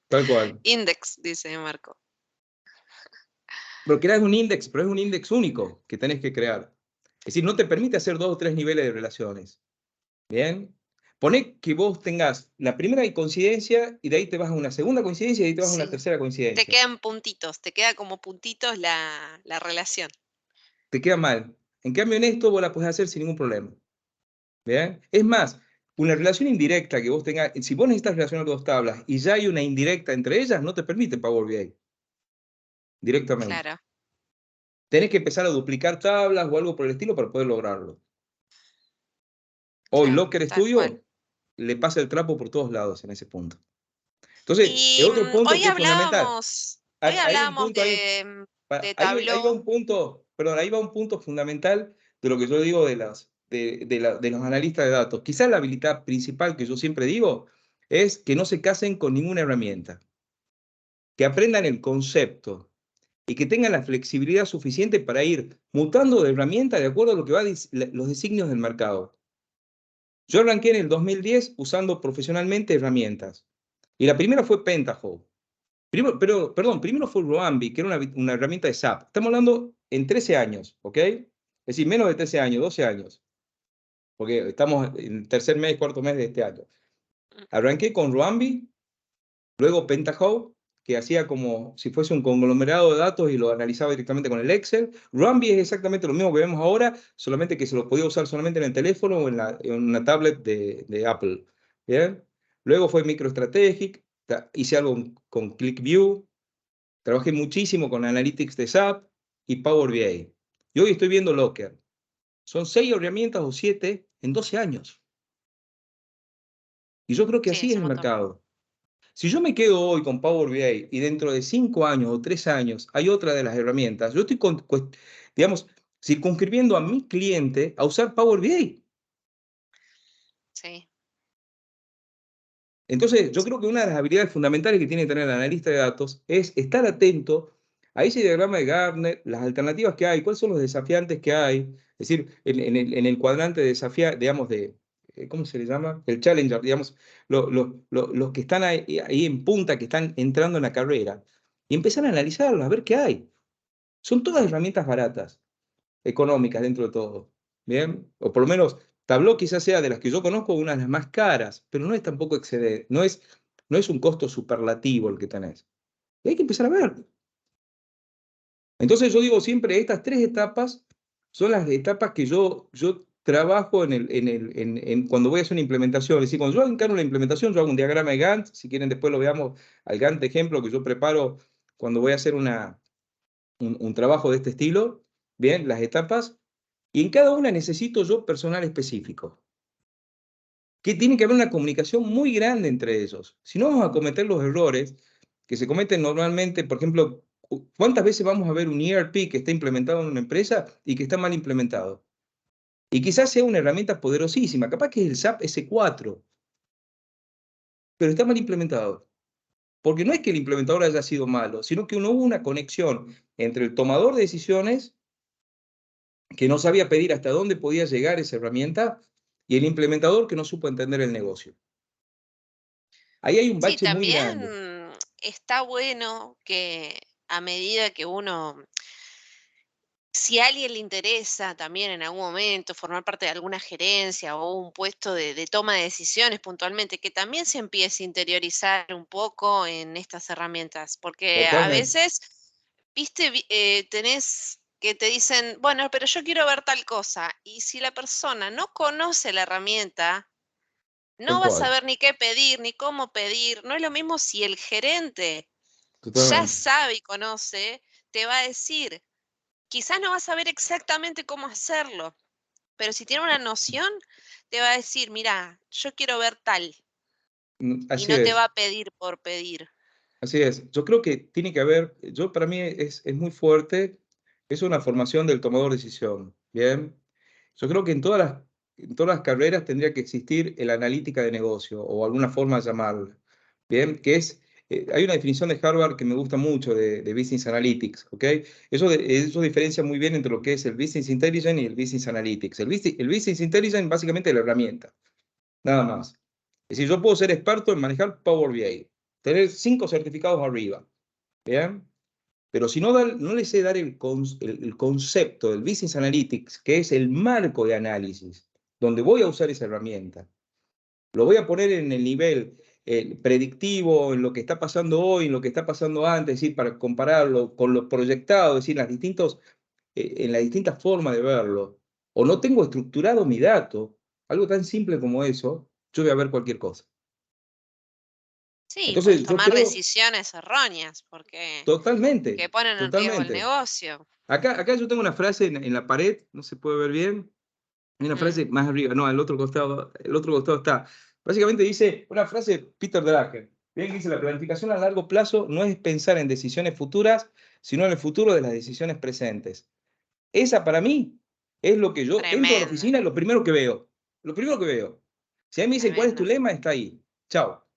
Tal cual. Index, dice Marco. Pero creas un index, pero es un index único que tenés que crear. Es decir, no te permite hacer 2 o 3 niveles de relaciones. ¿Bien? Poné que vos tengas la primera coincidencia y de ahí te vas a una segunda coincidencia y de ahí te vas a una Sí. tercera Te coincidencia. quedan puntitos, te queda como puntitos la relación. Te queda mal. En cambio, en esto vos la podés hacer sin ningún problema. ¿Bien? Es más, una relación indirecta que vos tengas, si vos necesitas relacionar 2 tablas y ya hay una indirecta entre ellas, no te permite Power BI directamente. Claro, Tenés que empezar a duplicar tablas o algo por el estilo para poder lograrlo. Hoy claro, Locker tal cual. Studio le pasa el trapo por todos lados en ese punto. Entonces, el Y otro punto que es fundamental, hoy hay un hablábamos punto ahí, de ahí va Tableau. un punto, perdón, ahí va un punto fundamental de lo que yo digo de los analistas de datos. Quizás la habilidad principal que yo siempre digo es que no se casen con ninguna herramienta, que aprendan el concepto, y que tengan la flexibilidad suficiente para ir mutando de herramienta de acuerdo a lo que va los designios del mercado. Yo arranqué en el 2010 usando profesionalmente herramientas. Y la primera fue Pentaho. Primero fue Roambi, que era una herramienta de SAP. Estamos hablando en 13 años, ¿ok? Es decir, menos de 13 años, 12 años. Porque estamos en el tercer mes, cuarto mes de este año. Arranqué con Roambi, luego Pentaho, que hacía como si fuese un conglomerado de datos y lo analizaba directamente con el Excel. Roambi es exactamente lo mismo que vemos ahora, solamente que se lo podía usar solamente en el teléfono o en una tablet de Apple. ¿Bien? Luego fue MicroStrategic, hice algo con ClickView, trabajé muchísimo con Analytics de SAP y Power BI. Y hoy estoy viendo Locker. Son 6 herramientas o 7 en 12 años. Y yo creo que Sí, así es es un el montón. mercado. Si yo me quedo hoy con Power BI y dentro de 5 años o 3 años hay otra de las herramientas, yo estoy, digamos, circunscribiendo a mi cliente a usar Power BI. Sí. Entonces, yo creo que una de las habilidades fundamentales que tiene que tener el analista de datos es estar atento a ese diagrama de Gartner, las alternativas que hay, cuáles son los desafiantes que hay, es decir, en el cuadrante de desafía, digamos, ¿cómo se le llama? El challenger, digamos, los que están ahí en punta, que están entrando en la carrera, y empezar a analizarlos, a ver qué hay. Son todas herramientas baratas, económicas dentro de todo, ¿bien? O por lo menos Tableau quizás sea de las que yo conozco una de las más caras, pero no es tampoco excedente, no es un costo superlativo el que tenés. Y hay que empezar a ver. Entonces yo digo siempre, estas 3 etapas son las etapas que yo trabajo cuando voy a hacer una implementación. Es decir, cuando yo encargo la implementación, yo hago un diagrama de Gantt, si quieren después lo veamos al Gantt de ejemplo que yo preparo cuando voy a hacer un trabajo de este estilo, bien, las etapas, y en cada una necesito yo personal específico, que tiene que haber una comunicación muy grande entre ellos. Si no vamos a cometer los errores que se cometen normalmente, por ejemplo, ¿cuántas veces vamos a ver un ERP que está implementado en una empresa y que está mal implementado? Y quizás sea una herramienta poderosísima, capaz que es el SAP S4, pero está mal implementado. Porque no es que el implementador haya sido malo, sino que no hubo una conexión entre el tomador de decisiones, que no sabía pedir hasta dónde podía llegar esa herramienta, y el implementador que no supo entender el negocio. Ahí hay un Sí, bache muy grande. también está bueno que a medida que uno, si a alguien le interesa también en algún momento formar parte de alguna gerencia o un puesto de toma de decisiones puntualmente, que también se empiece a interiorizar un poco en estas herramientas, porque a Totalmente. veces, viste, tenés que te dicen, bueno, pero yo quiero ver tal cosa, y si la persona no conoce la herramienta, Tal no va a cual. saber ni qué pedir, ni cómo pedir. No es lo mismo si el gerente ya Totalmente. sabe y conoce, te va a decir, quizás no va a saber exactamente cómo hacerlo, pero si tiene una noción, te va a decir, mira, yo quiero ver tal, y Así no te va es. a pedir por pedir. Así es. Yo creo que tiene que haber, para mí es muy fuerte, es una formación del tomador de decisión. Bien. Yo creo que en todas las carreras tendría que existir el analítica de negocio o alguna forma de llamarla. Bien, hay una definición de Harvard que me gusta mucho de Business Analytics, ¿ok? Eso diferencia muy bien entre lo que es el Business Intelligence y el Business Analytics. El Business Intelligence básicamente es la herramienta, nada más. Es decir, yo puedo ser experto en manejar Power BI, tener 5 certificados arriba, ¿bien? Pero si no le sé dar el concepto del Business Analytics, que es el marco de análisis, donde voy a usar esa herramienta, lo voy a poner en el nivel predictivo, en lo que está pasando hoy, en lo que está pasando antes, es decir, para compararlo con lo proyectado, es decir, en las distintas formas de verlo, o no tengo estructurado mi dato, algo tan simple como eso, yo voy a ver cualquier cosa. Sí, puedes Entonces, yo tomar creo decisiones erróneas porque totalmente, que ponen en riesgo el totalmente. negocio. Acá yo tengo una frase en la pared, no se puede ver bien. Hay una Mm, frase más arriba, no, el otro costado está. Básicamente dice una frase de Peter Drucker. Bien, que dice, la planificación a largo plazo no es pensar en decisiones futuras, sino en el futuro de las decisiones presentes. Esa para mí es lo que yo entro a la tremendo, oficina y lo primero que veo. Lo primero que veo. Si a mí me dicen, ¿cuál es tu tremendo. lema? Está ahí. Chao.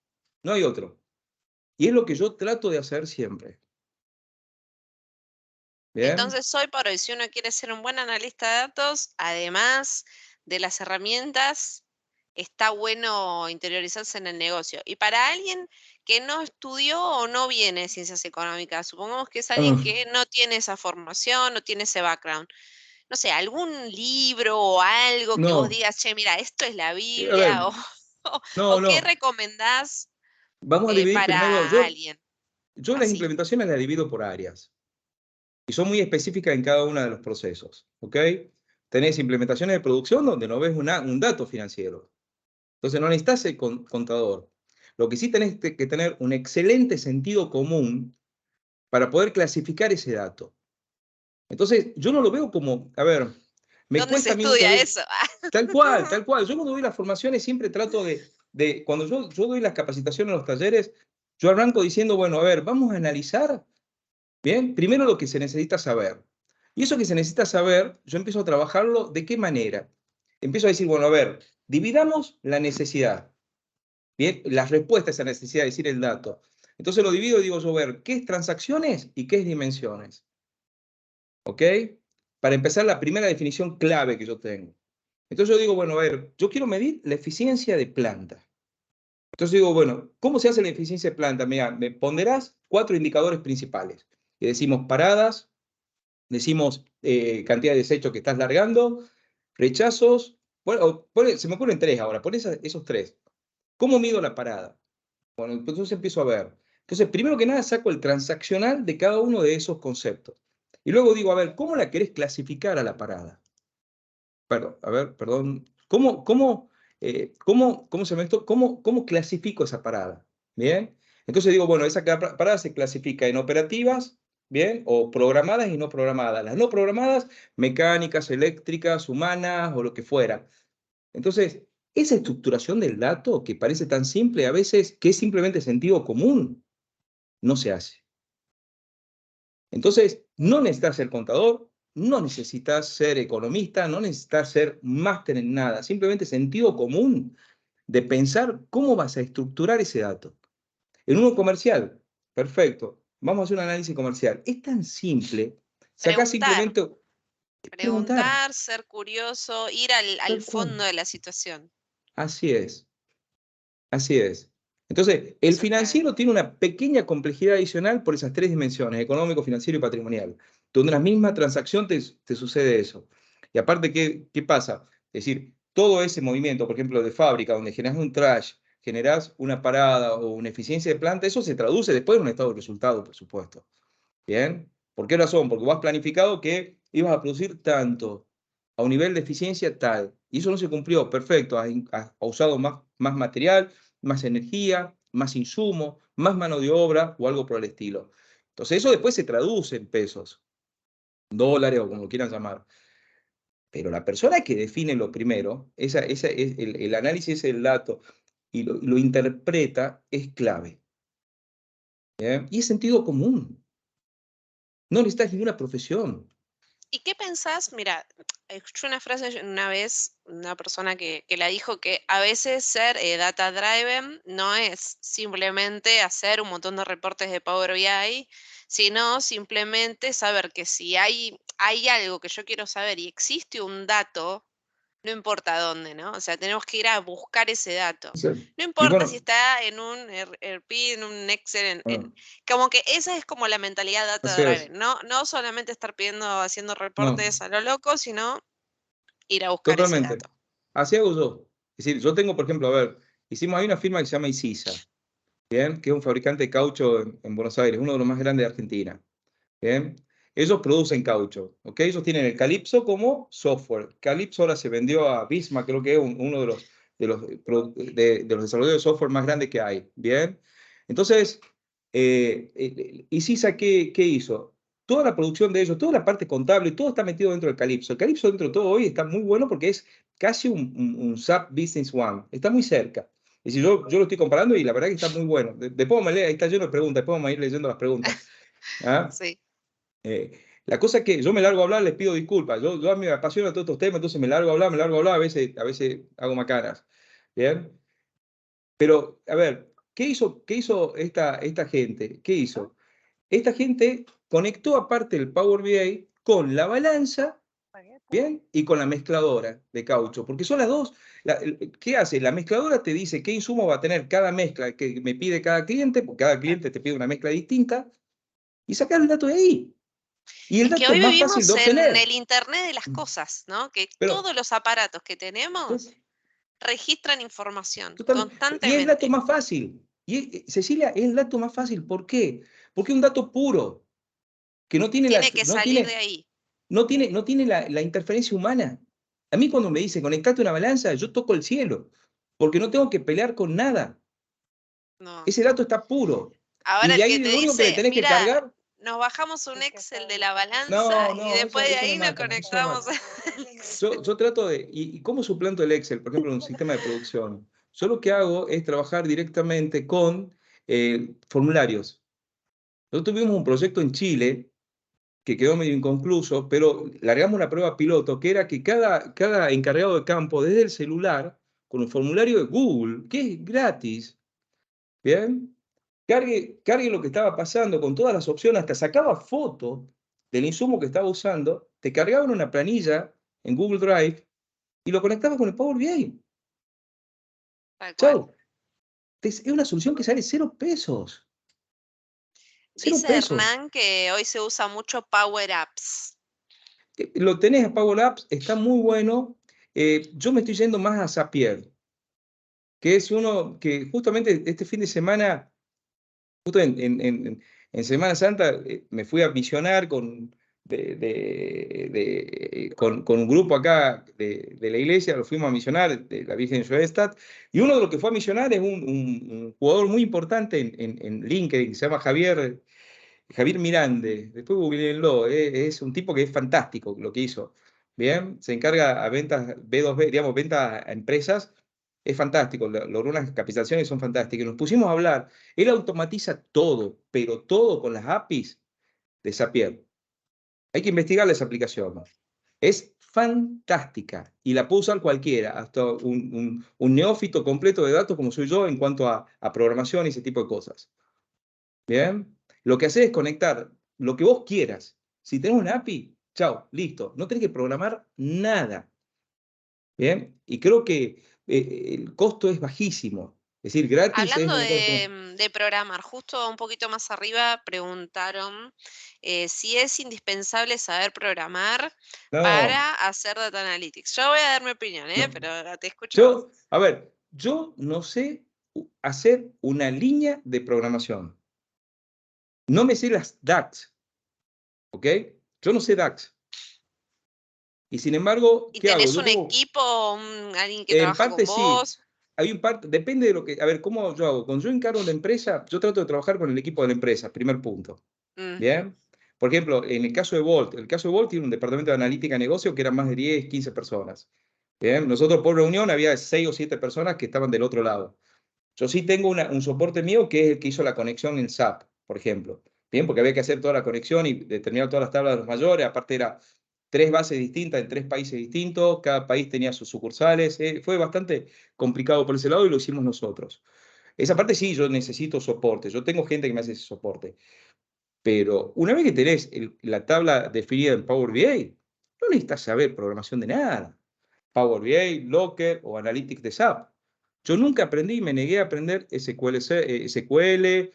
No hay otro. Y es lo que yo trato de hacer siempre. ¿Bien? Entonces, hoy por hoy, si uno quiere ser un buen analista de datos, además de las herramientas, está bueno interiorizarse en el negocio. Y para alguien que no estudió o no viene de ciencias económicas, supongamos que es alguien Ah, que no tiene esa formación, no tiene ese background, no sé, algún libro o algo que vos no, digas, che, mira, esto es la a ver, Biblia, o, no, o qué no. recomendás Vamos a dividir primero, para alguien yo las así. implementaciones las divido por áreas y son muy específicas en cada uno de los procesos, ¿ok? Tenés implementaciones de producción donde no ves un dato financiero. Entonces no necesitas el contador. Lo que sí tenés que tener un excelente sentido común para poder clasificar ese dato. Entonces yo no lo veo como, a ver, me ¿Dónde se cuesta a mí muchas estudia veces, eso? tal cual, tal cual. Yo cuando doy las formaciones siempre trato cuando yo doy las capacitaciones en los talleres, yo arranco diciendo, bueno, a ver, vamos a analizar, bien, primero lo que se necesita saber. Y eso que se necesita saber, yo empiezo a trabajarlo, ¿de qué manera? Empiezo a decir, bueno, a ver, dividamos la necesidad. Bien, las respuestas a esa necesidad, es decir, el dato. Entonces lo divido y digo yo, ver, ¿qué es transacciones y qué es dimensiones? ¿Ok? Para empezar, la primera definición clave que yo tengo. Entonces yo digo, bueno, a ver, yo quiero medir la eficiencia de planta. Entonces digo, bueno, ¿cómo se hace la eficiencia de planta? Mira, me ponderás 4 indicadores principales. Y decimos paradas, decimos cantidad de desechos que estás largando, rechazos, bueno, se me ocurren 3 ahora, pon esos 3. ¿Cómo mido la parada? Bueno, entonces empiezo a ver. Entonces, primero que nada, saco el transaccional de cada uno de esos conceptos. Y luego digo, a ver, ¿cómo la querés clasificar a la parada? Perdón, a ver, perdón. ¿Cómo se llama esto? ¿Cómo clasifico esa parada? ¿Bien? Entonces digo, bueno, esa parada se clasifica en operativas, ¿bien? O programadas y no programadas. Las no programadas, mecánicas, eléctricas, humanas o lo que fuera. Entonces, esa estructuración del dato, que parece tan simple a veces, que es simplemente sentido común, no se hace. Entonces, no necesitas ser contador, no necesitas ser economista, no necesitas ser máster en nada, simplemente sentido común de pensar cómo vas a estructurar ese dato. En uno comercial, perfecto, vamos a hacer un análisis comercial. Es tan simple, sacás Preguntar, simplemente preguntar, preguntar, ser curioso, ir al tal fondo cual. de la situación. Así es. Así es. Entonces, el Eso es clave. financiero tiene una pequeña complejidad adicional por esas 3 dimensiones, económico, financiero y patrimonial, donde en la misma transacción te sucede eso. Y aparte, ¿qué pasa? Es decir, todo ese movimiento, por ejemplo, de fábrica, donde generas un trash, generas una parada o una eficiencia de planta, eso se traduce después en un estado de resultado, por supuesto. ¿Bien? ¿Por qué razón? Porque vos has planificado que ibas a producir tanto, a un nivel de eficiencia tal, y eso no se cumplió, perfecto, has usado más material, más energía, más insumo, más mano de obra o algo por el estilo. Entonces eso después se traduce en pesos, dólares o como lo quieran llamar. Pero la persona que define lo primero, el análisis del dato y lo interpreta es clave. ¿Bien? Y es sentido común. No necesitas ninguna profesión. ¿Y qué pensás? Mira, escuché una frase una vez, una persona que la dijo que a veces ser data driven no es simplemente hacer un montón de reportes de Power BI, sino simplemente saber que si hay algo que yo quiero saber y existe un dato, no importa dónde, ¿no? O sea, tenemos que ir a buscar ese dato. Sí. No Y importa si bueno, está en un ERP, en un Excel, ah, como que esa es como la mentalidad data así es. driven, ¿no? No solamente estar haciendo No, reportes a lo loco, sino ir a buscar ese totalmente. dato. Así hago yo. Es decir, yo tengo, por ejemplo, a ver, hay una firma que se llama Isisa, ¿bien? Que es un fabricante de caucho en Buenos Aires, uno de los más grandes de Argentina, ¿bien? Ellos producen caucho, ¿ok? Ellos tienen el Calypso como software. Calypso ahora se vendió a Visma, creo que es uno de los desarrolladores de software más grandes que hay, ¿bien? Entonces, Isisa, ¿qué hizo? Toda la producción de ellos, toda la parte contable, todo está metido dentro del Calypso. El Calypso dentro de todo hoy está muy bueno porque es casi un SAP Business One. Está muy cerca. Es decir, yo lo estoy comparando y la verdad que está muy bueno. Después ahí está lleno de preguntas, después vamos a ir leyendo las preguntas. ¿Ah? Sí. La cosa es que yo me largo a hablar, les pido disculpas. Yo a mí me apasiona todos estos temas, entonces me largo a hablar, a veces hago macanas. ¿Bien? Pero, a ver, ¿qué hizo esta gente? ¿Qué hizo? esta gente conectó aparte el Power BI con la balanza, ¿bien? Y con la mezcladora de caucho, porque son las dos. ¿Qué hace? La mezcladora te dice qué insumo va a tener cada mezcla que me pide cada cliente, porque cada cliente te pide una mezcla distinta, y sacar el dato de ahí. Y el Es que dato hoy es más fácil de vivimos en obtener. el Internet de las cosas, ¿no? Que Pero, todos los aparatos que tenemos entonces, registran información y es el dato constantemente. más fácil. Y Cecilia, es el dato más fácil. ¿Por qué? Porque es un dato puro, que no tiene Tiene que salir de ahí. no tiene la interferencia humana. A mí cuando me dice conectate una balanza, yo toco el cielo, porque no tengo que pelear con nada. No. Ese dato está puro. Y Ahora de el que ahí te lo único que le dice, tenés que mira, cargar, nos bajamos un Excel de la balanza no, y no, después de eso me ahí nos mata, eso me conectamos mata. al Excel. Yo trato de, ¿y cómo suplanto el Excel, por ejemplo, en un sistema de producción? Yo lo que hago es trabajar directamente con formularios. Nosotros tuvimos un proyecto en Chile que quedó medio inconcluso, pero largamos una prueba piloto, que era que cada encargado de campo, desde el celular, con un formulario de Google, que es gratis, ¿bien? Cargue lo que estaba pasando con todas las opciones, hasta sacaba foto del insumo que estaba usando, te cargaba en una planilla en Google Drive y lo conectaba con el Power BI. Tal cual. Chau. Es una solución que sale 0 pesos. 0 Dice pesos. Hernán que hoy se usa mucho Power Apps. Lo tenés a Power Apps, está muy bueno. Yo me estoy yendo más a Zapier, que es uno que justamente este fin de semana, justo en Semana Santa, me fui a misionar con un grupo acá de la iglesia, lo fuimos a misionar, de la Virgen de Schoenstatt, y uno de los que fue a misionar es un jugador muy importante en LinkedIn, que se llama Javier Mirande. Después googleenlo, es un tipo que es fantástico lo que hizo. Bien, se encarga a ventas B2B, digamos, ventas a empresas. Es fantástico, logró unas capacitaciones son fantásticas. Nos pusimos a hablar. Él automatiza todo, pero todo con las APIs de Zapier. Hay que investigar esa aplicación. Es fantástica y la puede usar cualquiera, hasta un neófito completo de datos como soy yo en cuanto a programación y ese tipo de cosas. Bien, lo que haces es conectar lo que vos quieras. Si tenés una API, chao, listo. No tenés que programar nada. Bien, y creo que el costo es bajísimo. Es decir, gratis es Hablando una cosa. de programar, justo un poquito más arriba preguntaron si es indispensable saber programar No, para hacer data analytics. Yo voy a dar mi opinión, no. pero te escucho a vos. A ver, yo no sé hacer una línea de programación. No me sé las DAX, ¿ok? Yo no sé DAX. Y sin embargo, ¿Y ¿qué hago? tenés Yo un tengo, equipo, alguien que en trabaja con parte sí, vos? hay un parte, depende de lo que, a ver, ¿cómo yo hago? Cuando yo encargo la empresa, yo trato de trabajar con el equipo de la empresa, primer punto, Mm, ¿bien? Por ejemplo, en el caso de Volt tiene un departamento de analítica de negocio que eran más de 10, 15 personas, ¿bien? Nosotros por reunión había 6 o 7 personas que estaban del otro lado. Yo sí tengo un soporte mío que es el que hizo la conexión en SAP, por ejemplo, ¿bien? Porque había que hacer toda la conexión y determinar todas las tablas de los mayores, aparte era 3 bases distintas en 3 países distintos, cada país tenía sus sucursales, fue bastante complicado por ese lado y lo hicimos nosotros. Esa parte sí, yo necesito soporte, yo tengo gente que me hace ese soporte, pero una vez que tenés la tabla definida en Power BI, no necesitas saber programación de nada. Power BI, Locker o Analytics de SAP. Yo nunca aprendí, me negué a aprender SQL,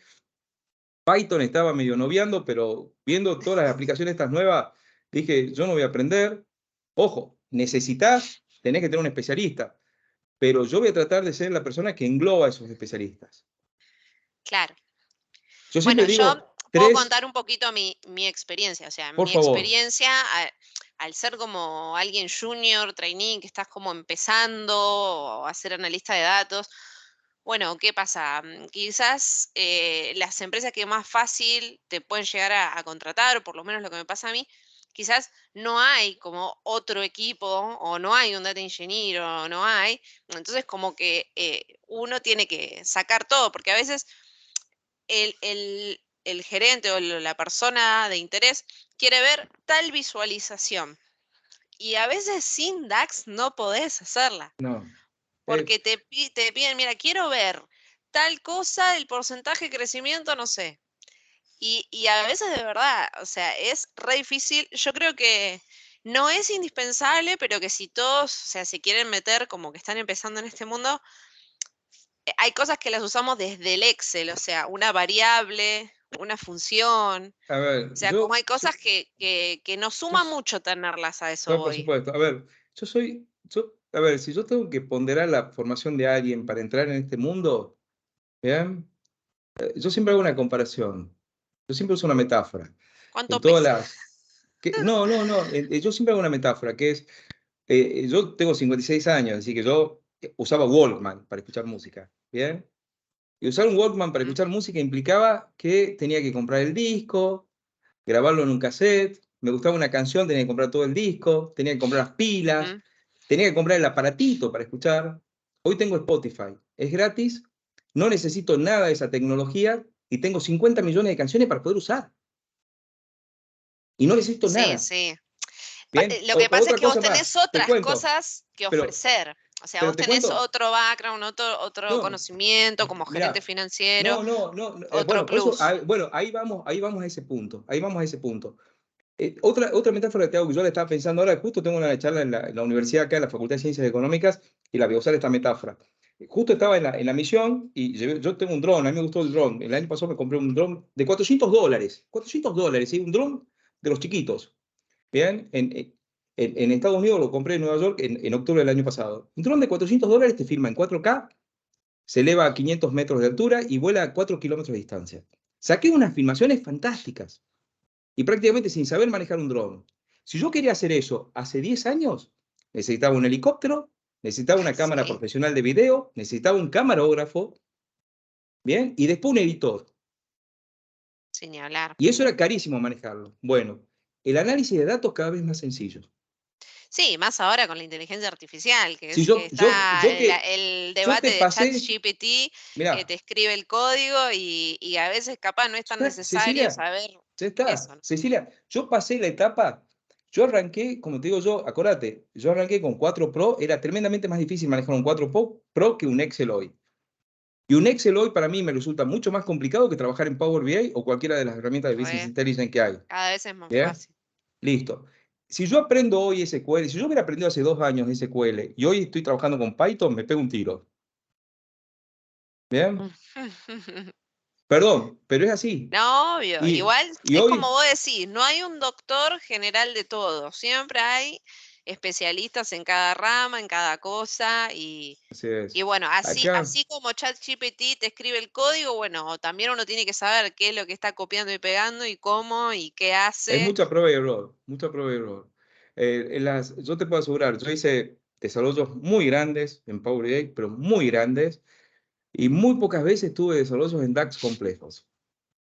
Python estaba medio noviando, pero viendo todas las aplicaciones estas nuevas, dije, yo no voy a aprender. Ojo, tenés que tener un especialista, pero yo voy a tratar de ser la persona que engloba a esos especialistas. claro. Yo siempre Bueno, yo digo, puedo tres, contar un poquito mi experiencia. O sea, por mi favor. experiencia, al ser como alguien junior, trainee, que estás como empezando o a ser analista de datos, bueno, ¿qué pasa? Quizás las empresas que más fácil te pueden llegar a contratar, o por lo menos lo que me pasa a mí, quizás no hay como otro equipo o no hay un data engineer o no hay. Entonces como que uno tiene que sacar todo, porque a veces el gerente o la persona de interés quiere ver tal visualización y a veces sin DAX no podés hacerla, No. porque te piden, mira, quiero ver tal cosa, el porcentaje de crecimiento, no sé. Y a veces de verdad, o sea, es re difícil. Yo creo que no es indispensable, pero que si todos, o sea, se quieren meter como que están empezando en este mundo, hay cosas que las usamos desde el Excel, o sea, una variable, una función. A O ver, sea, como hay cosas que nos yo suma mucho tenerlas, a eso no, por voy. supuesto. A ver, a ver, si yo tengo que ponderar la formación de alguien para entrar en este mundo, ¿bien? Yo siempre hago una comparación. Yo siempre uso una metáfora. En ¿Cuánto todas pesa? las... no, no, no. Yo siempre hago una metáfora, que es, yo tengo 56 años, así que yo usaba Walkman para escuchar música, ¿bien? Y usar un Walkman para Mm, escuchar música implicaba que tenía que comprar el disco, grabarlo en un cassette, me gustaba una canción, tenía que comprar todo el disco, tenía que comprar las pilas, ujú. tenía que comprar el aparatito para escuchar. Hoy tengo Spotify, es gratis, no necesito nada de esa tecnología y tengo 50 millones de canciones para poder usar. Y no necesito Sí, nada. sí. Bien, Lo que pasa es otra que vos cosa más, tenés te otras cuento, cosas que pero, ofrecer. O sea, pero vos te tenés cuento, otro background, otro no, conocimiento como gerente mira, financiero, no, no, no, no, otro bueno, por eso, plus. bueno, ahí vamos a ese punto, ahí vamos a ese punto. Otra metáfora que te hago, que yo la estaba pensando ahora, justo tengo una charla en la universidad acá, en la Facultad de Ciencias Económicas, y la voy a usar esta metáfora. Justo estaba en la misión y yo tengo un dron, a mí me gustó el dron. El año pasado me compré un dron de $400. $400, ¿sí? Un dron de los chiquitos. Bien, en Estados Unidos lo compré en Nueva York en octubre del año pasado. Un dron de $400 te filma en 4K, se eleva a 500 metros de altura y vuela a 4 kilómetros de distancia. Saqué unas filmaciones fantásticas y prácticamente sin saber manejar un dron. Si yo quería hacer eso hace 10 años, necesitaba un helicóptero, necesitaba una cámara Sí, profesional de video, necesitaba un camarógrafo, ¿bien? Y después un editor. sin ni hablar. Y eso era carísimo manejarlo. Bueno, el análisis de datos cada vez más sencillo. Sí, más ahora con la inteligencia artificial, que Si es que está el yo debate te de pasé, ChatGPT, que mirá, te escribe el código y a veces capaz no es tan necesario Cecilia, saber ya está. eso, ¿no? Cecilia, yo pasé la etapa, yo arranqué, como te digo yo, acordate, yo arranqué con 4 Pro, era tremendamente más difícil manejar un 4 Pro que un Excel hoy. Y un Excel hoy para mí me resulta mucho más complicado que trabajar en Power BI o cualquiera de las herramientas de Business Re, Intelligence que hay. cada vez es más ¿Bien? fácil. Listo. Si yo aprendo hoy SQL, si yo hubiera aprendido hace 2 años SQL y hoy estoy trabajando con Python, me pego un tiro. ¿Bien? Perdón, pero es así. No, obvio. Igual Y es como hoy, vos decís, no hay un doctor general de todo. Siempre hay especialistas en cada rama, en cada cosa. así Y es. bueno, Acá así como ChatGPT te escribe el código, bueno, también uno tiene que saber qué es lo que está copiando y pegando y cómo y qué es hace. mucha prueba y error, mucha prueba y error. Yo te puedo asegurar, yo hice desarrollos muy grandes en Power BI, pero muy grandes, y muy pocas veces tuve desarrollos en DAX complejos.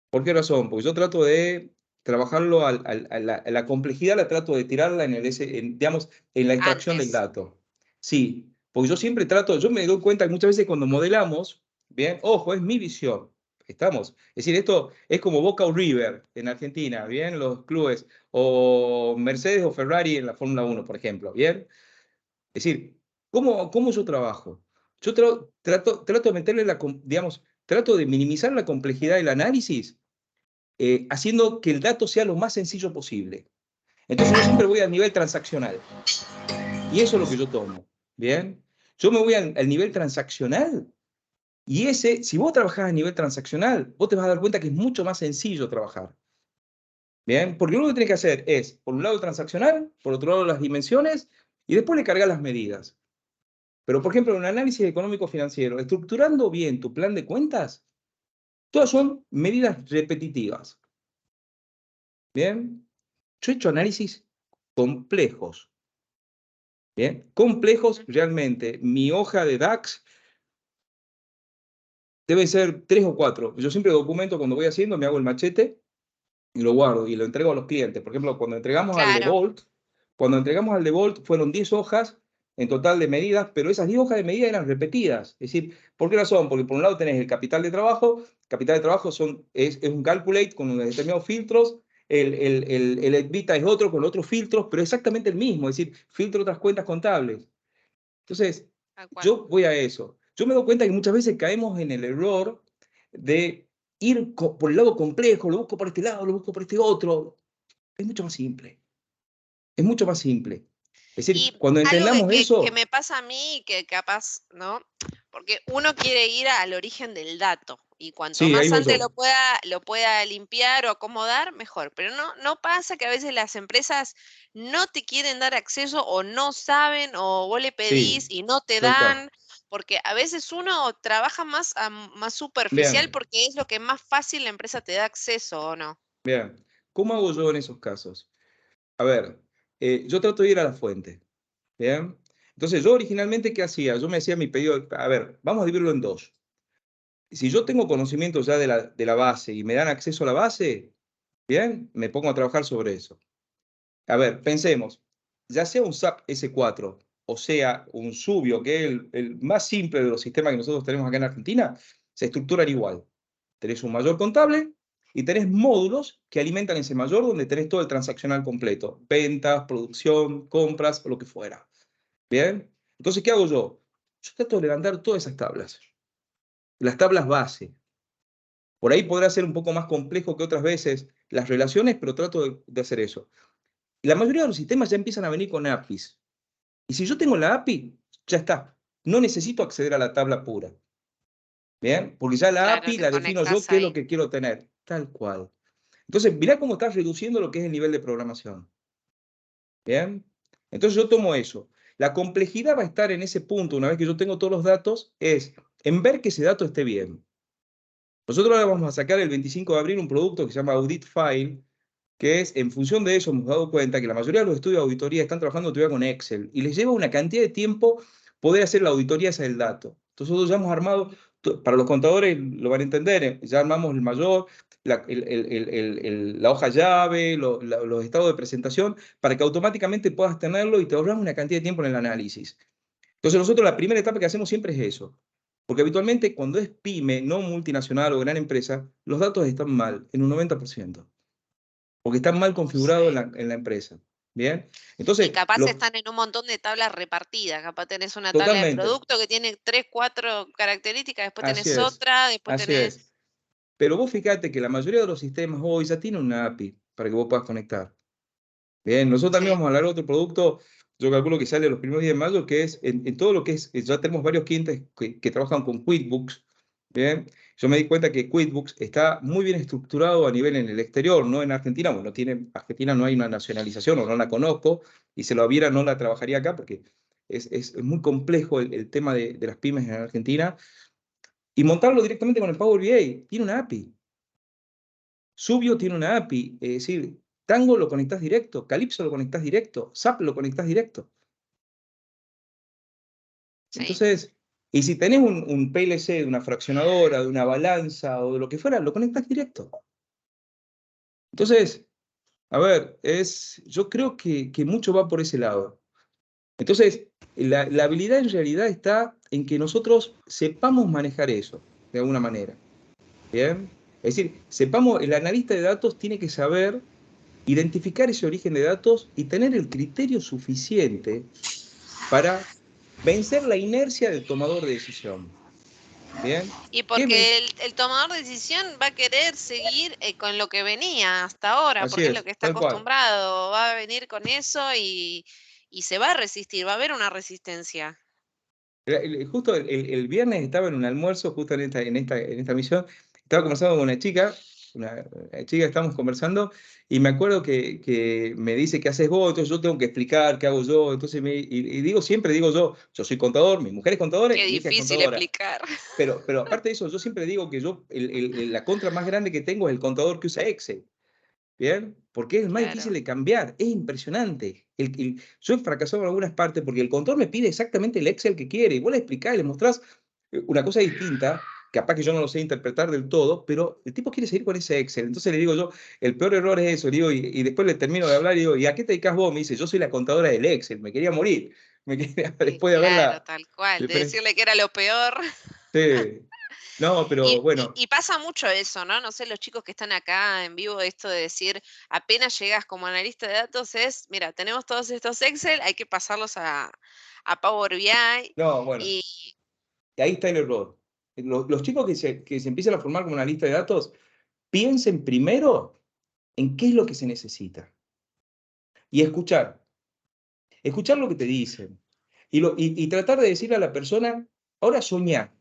¿Por qué razón? Porque yo trato de trabajarlo a la complejidad, la trato de tirarla digamos, en la extracción del Antes. dato. Sí, porque yo siempre trato, yo me doy cuenta que muchas veces cuando modelamos, bien, ojo, es mi visión, estamos. Es decir, esto es como Boca o River en Argentina, bien, los clubes, o Mercedes o Ferrari en la Fórmula 1, por ejemplo, bien. Es decir, ¿cómo yo trabajo? Yo trato de meterle digamos, trato de minimizar la complejidad del análisis haciendo que el dato sea lo más sencillo posible. Entonces yo siempre voy al nivel transaccional y eso es lo que yo tomo. Bien, yo me voy al nivel transaccional y si vos trabajás a nivel transaccional, vos te vas a dar cuenta que es mucho más sencillo trabajar. Bien, porque lo que tenés que hacer es, por un lado, el transaccional, por otro lado, las dimensiones y después le cargas las medidas. Pero, por ejemplo, en un análisis económico financiero, estructurando bien tu plan de cuentas, todas son medidas repetitivas. Bien, yo he hecho análisis complejos. Bien, complejos realmente. Mi hoja de DAX debe ser 3 o 4. Yo siempre documento cuando voy haciendo, me hago el machete y lo guardo y lo entrego a los clientes. Por ejemplo, Claro. Cuando entregamos al Devolt fueron 10 hojas en total de medidas, pero esas 10 hojas de medidas eran repetidas. Es decir, ¿por qué razón? Porque por un lado tenés el capital de trabajo es un calculate con unos determinados filtros, el EBITDA es otro con otros filtros, pero exactamente el mismo, es decir, filtro otras cuentas contables. Entonces, Tal cual. yo voy a eso. Yo me doy cuenta que muchas veces caemos en el error de, ir por el lado complejo, lo busco por este lado, lo busco por este otro. Es mucho más simple. Es mucho más simple. Es decir, Y cuando algo entendamos que eso, me pasa a mí, que capaz, ¿no? Porque uno quiere ir al origen del dato. Y cuanto sí, ahí más voy antes yo. lo pueda limpiar o acomodar, mejor. Pero no pasa que a veces las empresas no te quieren dar acceso o no saben o vos le pedís Sí, y no te tal cual. dan. Porque a veces uno trabaja más superficial Bien, porque es lo que más fácil la empresa te da acceso, ¿o no? bien. ¿Cómo hago yo en esos casos? A ver, yo trato de ir a la fuente. ¿Bien? Entonces, yo originalmente, ¿qué hacía? Yo me hacía mi pedido, a ver, vamos a dividirlo en dos. Si yo tengo conocimiento ya de la base y me dan acceso a la base, bien, me pongo a trabajar sobre eso. A ver, pensemos, ya sea un SAP S4 o sea un Subio, que es el más simple de los sistemas que nosotros tenemos acá en Argentina, se estructuran igual. Tenés un mayor contable y tenés módulos que alimentan ese mayor donde tenés todo el transaccional completo, ventas, producción, compras, o lo que fuera. Bien, entonces, ¿qué hago yo? Yo trato de levantar todas esas tablas, las tablas base. Por ahí podrá ser un poco más complejo que otras veces las relaciones, pero trato de hacer eso. La mayoría de los sistemas ya empiezan a venir con APIs. Y si yo tengo la API, ya está. No necesito acceder a la tabla pura. ¿Bien? Porque ya la Claro, API te la defino yo conectás qué es lo ahí. que quiero tener. Tal cual. Entonces, mirá cómo estás reduciendo lo que es el nivel de programación. ¿Bien? Entonces yo tomo eso. La complejidad va a estar en ese punto, una vez que yo tengo todos los datos, es en ver que ese dato esté bien. Nosotros ahora vamos a sacar el 25 de abril un producto que se llama Audit File, que es, en función de eso, hemos dado cuenta que la mayoría de los estudios de auditoría están trabajando todavía con Excel y les lleva una cantidad de tiempo poder hacer la auditoría esa del dato. Entonces nosotros ya hemos armado, para los contadores lo van a entender, ya armamos el mayor, la hoja llave, los estados de presentación, para que automáticamente puedas tenerlo y te ahorras una cantidad de tiempo en el análisis. Entonces nosotros la primera etapa que hacemos siempre es eso. Porque habitualmente cuando es pyme, no multinacional o gran empresa, los datos están mal, en un 90%. Porque están mal configurados Sí. en la empresa. ¿Bien? Y Entonces, capaz están en un montón de tablas repartidas. Capaz tenés una tabla de totalmente, producto que tiene 3, 4 características, después así tenés es, otra, después así es. tenés. Pero vos fíjate que la mayoría de los sistemas hoy ya tienen una API para que vos puedas conectar. Bien, nosotros también Sí, vamos a hablar de otro producto, yo calculo que sale los primeros días de mayo, que es en todo lo que es, ya tenemos varios clientes que trabajan con QuickBooks. Bien, yo me di cuenta que QuickBooks está muy bien estructurado a nivel en el exterior, no en Argentina. Bueno, Argentina no hay una nacionalización o no la conozco, y si lo hubiera no la trabajaría acá porque es muy complejo el tema de las pymes en Argentina. Y montarlo directamente con el Power BI, tiene una API. Subio tiene una API, es decir, Tango lo conectás directo, Calypso lo conectás directo, SAP lo conectás directo. sí. Entonces, y si tenés un PLC de una fraccionadora, de una balanza o de lo que fuera, lo conectás directo. Entonces, a ver, yo creo que mucho va por ese lado. Entonces, la habilidad en realidad está en que nosotros sepamos manejar eso, de alguna manera. ¿Bien? Es decir, el analista de datos tiene que saber identificar ese origen de datos y tener el criterio suficiente para vencer la inercia del tomador de decisión. ¿Bien? Y ¿Qué porque el tomador de decisión va a querer seguir con lo que venía hasta ahora, Así porque es lo es, que está tal cual. acostumbrado, va a venir con eso y se va a resistir, va a haber una resistencia. Justo el viernes estaba en un almuerzo, justo en esta misión, estaba conversando con una chica, estábamos conversando, y me acuerdo que me dice qué haces vos, entonces yo tengo que explicar qué hago yo, entonces siempre digo yo soy contador, mi mujer es contadora Qué y mi hija es difícil contadora. explicar. Pero aparte de eso, yo siempre digo que la contra más grande que tengo es el contador que usa Excel. ¿Bien? Porque es el más difícil Claro, de cambiar, es impresionante. Yo he fracasado en algunas partes porque el contador me pide exactamente el Excel que quiere y vos le explicás y le mostrás una cosa distinta, capaz que yo no lo sé interpretar del todo, pero el tipo quiere seguir con ese Excel. Entonces le digo yo, el peor error es eso, le digo, y después le termino de hablar y digo, ¿y a qué te dedicas vos? Me dice, yo soy la contadora del Excel, me quería morir, después de claro, haberla... tal cual. De después- decirle que era lo peor. Sí. No, pero bueno, Y pasa mucho eso, ¿no? No sé, los chicos que están acá en vivo, esto de decir, apenas llegas como analista de datos, es, mira, tenemos todos estos Excel, hay que pasarlos a Power BI no, bueno, y y ahí está el error. los chicos que se empiezan a formar como analista de datos, piensen primero en qué es lo que se necesita. Y escuchar lo que te dicen. Y tratar de decirle a la persona, ahora soñá.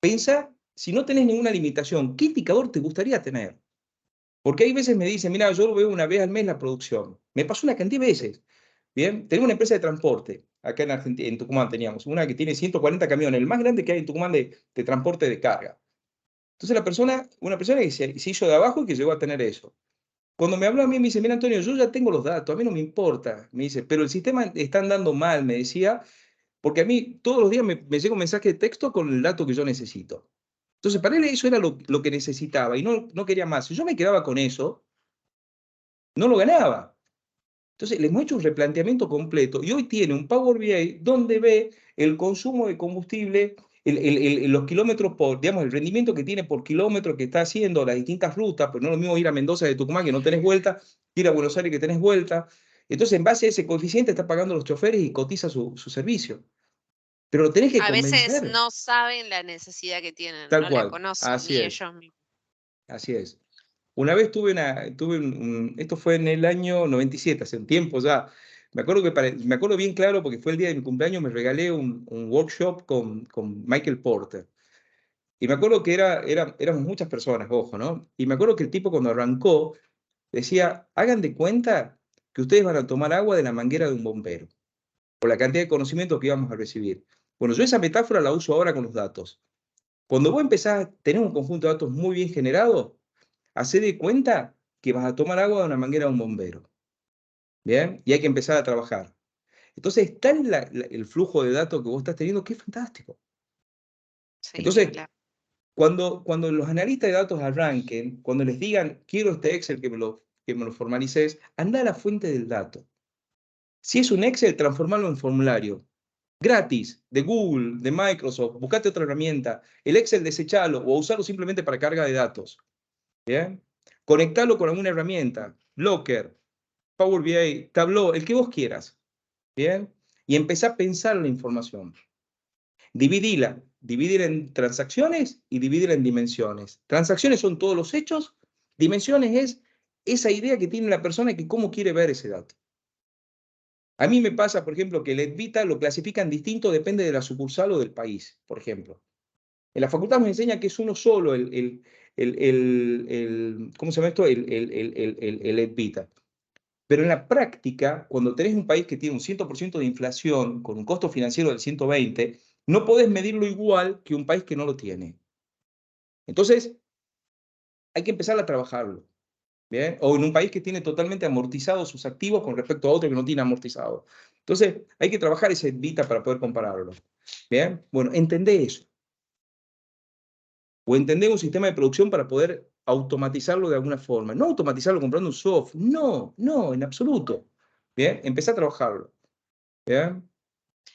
Pensa, si no tenés ninguna limitación, ¿qué indicador te gustaría tener? Porque hay veces me dicen, mira, yo lo veo una vez al mes la producción. Me pasó una cantidad de veces. Bien, tenemos una empresa de transporte. Acá en Argentina, en Tucumán teníamos una que tiene 140 camiones, el más grande que hay en Tucumán de transporte de carga. Entonces una persona que se hizo de abajo y que llegó a tener eso. Cuando me habló a mí, me dice, mira Antonio, yo ya tengo los datos, a mí no me importa. Me dice, pero el sistema está andando mal, me decía, porque a mí todos los días me llega un mensaje de texto con el dato que yo necesito. Entonces, para él eso era lo que necesitaba y no quería más. Si yo me quedaba con eso, no lo ganaba. Entonces, le hemos hecho un replanteamiento completo y hoy tiene un Power BI donde ve el consumo de combustible, los kilómetros por, digamos, el rendimiento que tiene por kilómetro que está haciendo, las distintas rutas, pues no es lo mismo ir a Mendoza de Tucumán que no tenés vuelta, ir a Buenos Aires que tenés vuelta. Entonces, en base a ese coeficiente está pagando los choferes y cotiza su servicio. Pero lo tenés que A veces convencer. no saben la necesidad que tienen, Tal no la cual. conocen, Así ni es. ellos mismos. Así es. Una vez esto fue en el año 97, hace un tiempo ya. Me acuerdo bien claro porque fue el día de mi cumpleaños, me regalé un workshop con Michael Porter. Y me acuerdo que éramos muchas personas, ojo, ¿no? Y me acuerdo que el tipo cuando arrancó decía, hagan de cuenta que ustedes van a tomar agua de la manguera de un bombero, por la cantidad de conocimiento que íbamos a recibir. Bueno, yo esa metáfora la uso ahora con los datos. Cuando vos empezás a tener un conjunto de datos muy bien generado, hacé de cuenta que vas a tomar agua de una manguera de un bombero. ¿Bien? Y hay que empezar a trabajar. Entonces, tal el flujo de datos que vos estás teniendo que es fantástico. Sí, ni Entonces, hablar. cuando los analistas de datos arranquen, cuando les digan, quiero este Excel que me lo formalices, anda a la fuente del dato. Si es un Excel, transformarlo en formulario. Gratis, de Google, de Microsoft, buscate otra herramienta. El Excel desechalo o usarlo simplemente para carga de datos. ¿Bien? Conectalo con alguna herramienta. Locker, Power BI, Tableau, el que vos quieras. ¿Bien? Y empezá a pensar la información. Dividila en transacciones y dividila en dimensiones. Transacciones son todos los hechos, dimensiones es esa idea que tiene la persona que cómo quiere ver ese dato. A mí me pasa, por ejemplo, que el EDVITA lo clasifican distinto, depende de la sucursal o del país, por ejemplo. En la facultad nos enseña que es uno solo ¿cómo se llama esto? El EDVITA. Pero en la práctica, cuando tenés un país que tiene un 100% de inflación, con un costo financiero del 120, no podés medirlo igual que un país que no lo tiene. Entonces, hay que empezar a trabajarlo. ¿Bien? O en un país que tiene totalmente amortizados sus activos con respecto a otro que no tiene amortizado. Entonces, hay que trabajar ese Vita para poder compararlo. ¿Bien? Bueno, entendé eso. O entender un sistema de producción para poder automatizarlo de alguna forma. No automatizarlo comprando un software. No, no, en absoluto. ¿Bien? Empecé a trabajarlo. ¿Bien?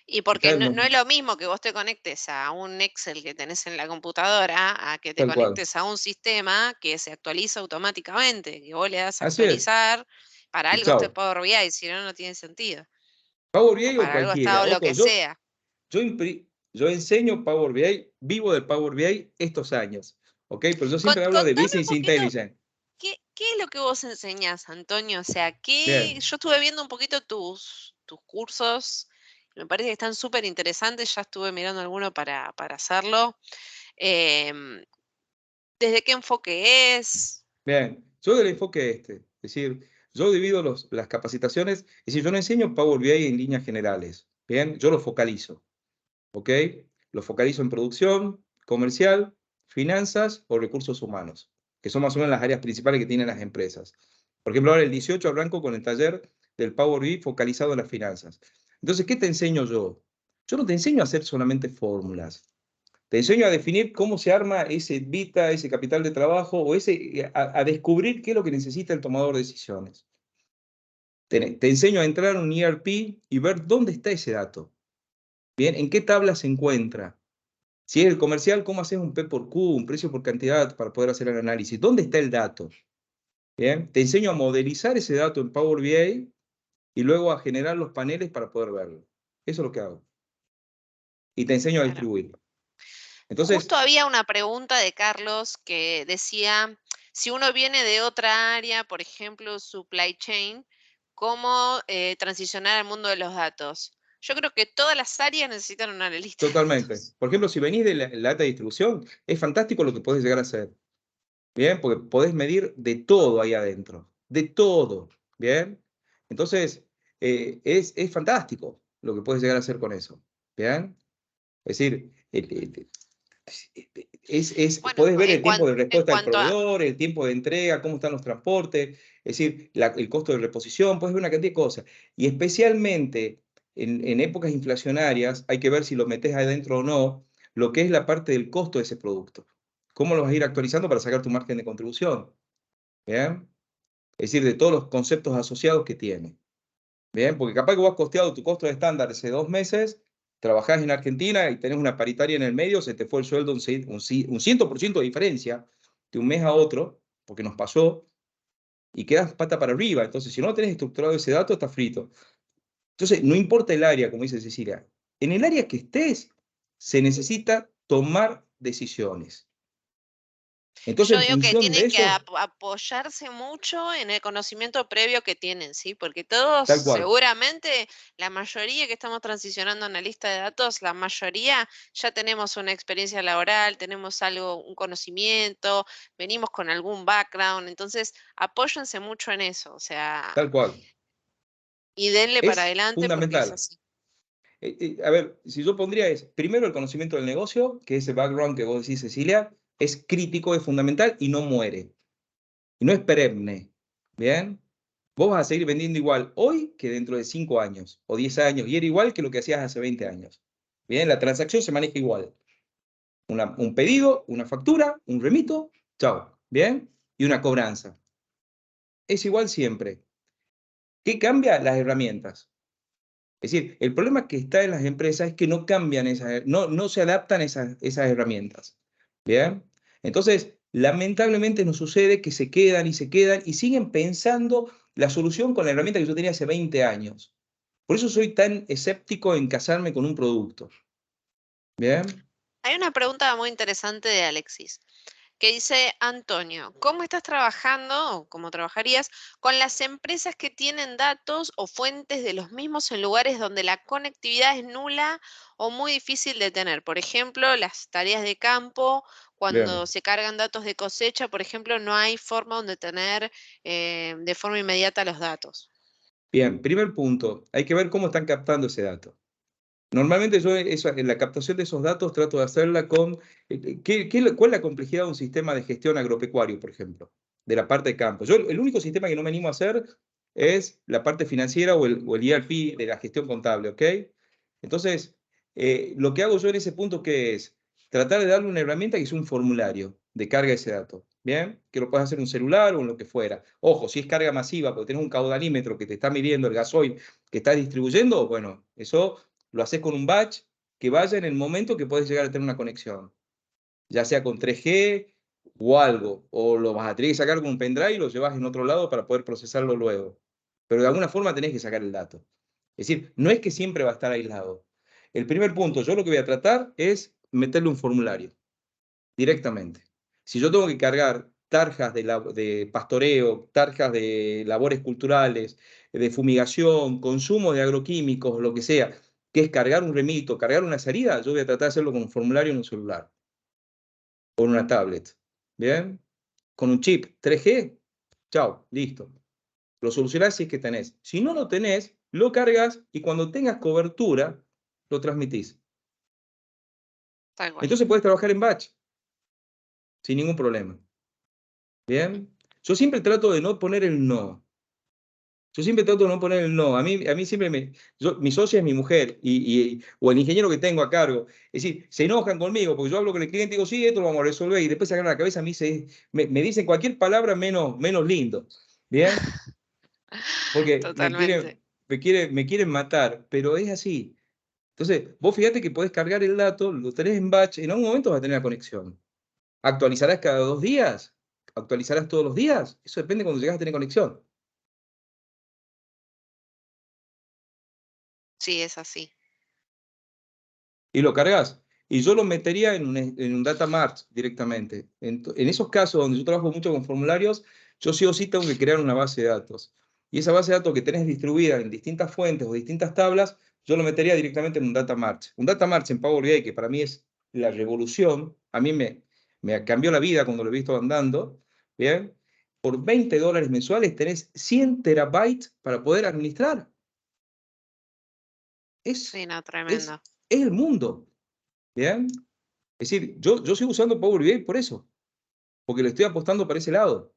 Y porque Está no es lo mismo que vos te conectes a un Excel que tenés en la computadora a que te tal cual. conectes a un sistema que se actualiza automáticamente, que vos le das a Así es. actualizar. Para Y algo está chao. Power BI, si no, no tiene sentido. Power O BI o para algo está cualquiera. o lo Ojo, que sea. yo enseño Power BI, vivo del Power BI estos años. ¿Ok? Pero yo siempre hablo de Contame un Business poquito, Intelligence. ¿qué es lo que vos enseñás, Antonio? O sea, Bien. yo estuve viendo un poquito tus cursos, me parece que están súper interesantes, ya estuve mirando alguno para hacerlo. Em, ¿Desde qué enfoque es? Bien. Yo del enfoque es decir, yo divido las capacitaciones, es decir, yo no enseño Power BI en líneas generales. Bien. Yo lo focalizo. ¿Ok? Lo focalizo en producción, comercial, finanzas o recursos humanos, que son más o menos las áreas principales que tienen las empresas. Por ejemplo, ahora el 18 arranco con el taller del Power BI focalizado en las finanzas. Entonces, ¿qué te enseño yo? Yo no te enseño a hacer solamente fórmulas. Te enseño a definir cómo se arma ese Vita, ese capital de trabajo, o a descubrir qué es lo que necesita el tomador de decisiones. Te enseño a entrar a un ERP y ver dónde está ese dato. Bien, en qué tabla se encuentra. Si es el comercial, ¿cómo haces un P por Q, un precio por cantidad para poder hacer el análisis? ¿Dónde está el dato? Bien, te enseño a modelizar ese dato en Power BI y luego a generar los paneles para poder verlo. Eso es lo que hago. Y te enseño a Claro. distribuirlo. Entonces, Justo había una pregunta de Carlos que decía, si uno viene de otra área, por ejemplo, supply chain, ¿cómo transicionar al mundo de los datos? Yo creo que todas las áreas necesitan un analista de totalmente. datos. Por ejemplo, si venís de la alta distribución, es fantástico lo que podés llegar a hacer. Bien, porque podés medir de todo ahí adentro, de todo, ¿bien? Entonces, es fantástico lo que puedes llegar a hacer con eso, ¿bien? Es decir, Bueno, podés ver el tiempo de en respuesta del cuanto a, proveedor, el tiempo de entrega, cómo están los transportes, es decir, el costo de reposición, puedes ver una cantidad de cosas. Y especialmente en épocas inflacionarias, hay que ver si lo metes adentro o no, lo que es la parte del costo de ese producto. ¿Cómo lo vas a ir actualizando para sacar tu margen de contribución? ¿Bien? Es decir, de todos los conceptos asociados que tiene. Bien, porque capaz que vos has costeado tu costo de estándar hace 2 meses, trabajás en Argentina y tenés una paritaria en el medio, se te fue el sueldo un 100% de diferencia de un mes a otro, porque nos pasó, y quedas pata para arriba. Entonces, si no tenés estructurado ese dato, está frito. Entonces, no importa el área, como dice Cecilia, en el área que estés, se necesita tomar decisiones. Entonces, yo en digo que función de tienen que eso, apoyarse mucho en el conocimiento previo que tienen, ¿sí? Porque todos, tal cual, seguramente, la mayoría que estamos transicionando a analista de datos, la mayoría ya tenemos una experiencia laboral, tenemos algo, un conocimiento, venimos con algún background, entonces apóyense mucho en eso, o sea, tal cual. y denle para Es adelante porque es fundamental. así. A ver, si yo pondría es, primero el conocimiento del negocio, que ese background que vos decís, Cecilia, es crítico, es fundamental y no muere. Y no es perenne. ¿Bien? Vos vas a seguir vendiendo igual hoy que dentro de 5 años o 10 años y era igual que lo que hacías hace 20 años. ¿Bien? La transacción se maneja igual. Un pedido, una factura, un remito, chao. ¿Bien? Y una cobranza. Es igual siempre. ¿Qué cambia? Las herramientas. Es decir, el problema que está en las empresas es que no cambian no se adaptan esas herramientas. ¿Bien? Entonces, lamentablemente nos sucede que se quedan y siguen pensando la solución con la herramienta que yo tenía hace 20 años. Por eso soy tan escéptico en casarme con un producto. ¿Bien? Hay una pregunta muy interesante de Alexis, que dice, Antonio, ¿cómo estás trabajando o cómo trabajarías con las empresas que tienen datos o fuentes de los mismos en lugares donde la conectividad es nula o muy difícil de tener? Por ejemplo, las tareas de campo, cuando Bien. se cargan datos de cosecha, por ejemplo, no hay forma donde tener de forma inmediata los datos. Bien, primer punto, hay que ver cómo están captando ese dato. Normalmente yo en la captación de esos datos trato de hacerla con, ¿cuál es la complejidad de un sistema de gestión agropecuario, por ejemplo? De la parte de campo. Yo el único sistema que no me animo a hacer es la parte financiera o el ERP de la gestión contable, ¿ok? Entonces, lo que hago yo en ese punto, ¿qué es? Tratar de darle una herramienta que es un formulario de carga de ese dato, ¿bien? Que lo puedes hacer en un celular o en lo que fuera. Ojo, si es carga masiva, porque tienes un caudalímetro que te está midiendo el gasoil que estás distribuyendo, bueno, eso lo haces con un batch que vaya en el momento que puedes llegar a tener una conexión, ya sea con 3G o algo, o lo vas a tener que sacar con un pendrive y lo llevas en otro lado para poder procesarlo luego. Pero de alguna forma tenés que sacar el dato. Es decir, no es que siempre va a estar aislado. El primer punto, yo lo que voy a tratar es meterle un formulario directamente. Si yo tengo que cargar tarjas de pastoreo, tarjas de labores culturales, de fumigación, consumo de agroquímicos, lo que sea, que es cargar un remito, cargar una salida, yo voy a tratar de hacerlo con un formulario en un celular o en una tablet. ¿Bien? Con un chip 3G, chao, listo. Lo solucionás si es que tenés. Si no lo tenés, lo cargas y cuando tengas cobertura, lo transmitís. Tal cual. Entonces puedes trabajar en batch sin ningún problema. ¿Bien? Yo siempre trato de no poner el no. Yo siempre trato de no poner el no. A mí siempre mi socia es mi mujer o el ingeniero que tengo a cargo. Es decir, se enojan conmigo porque yo hablo con el cliente y digo, sí, esto lo vamos a resolver y después se agarran la cabeza a mí me dicen cualquier palabra menos lindo. ¿Bien? Porque Totalmente. me quieren matar, pero es así. Entonces, vos fíjate que podés cargar el dato, lo tenés en batch, en algún momento vas a tener la conexión. ¿Actualizarás cada 2 días? ¿Actualizarás todos los días? Eso depende cuando llegas a tener conexión. Sí, es así. Y lo cargas. y yo lo metería en un data mart directamente. En esos casos donde yo trabajo mucho con formularios, yo sí o sí tengo que crear una base de datos. Y esa base de datos que tenés distribuida en distintas fuentes o distintas tablas, yo lo metería directamente en un data mart. Un data mart en Power BI, que para mí es la revolución, a mí me cambió la vida cuando lo he visto andando, ¿bien? Por $20 mensuales tenés 100 terabytes para poder administrar. Sí, no, Es, tremendo. es el mundo, ¿bien? Es decir, yo sigo usando Power BI por eso, porque le estoy apostando para ese lado,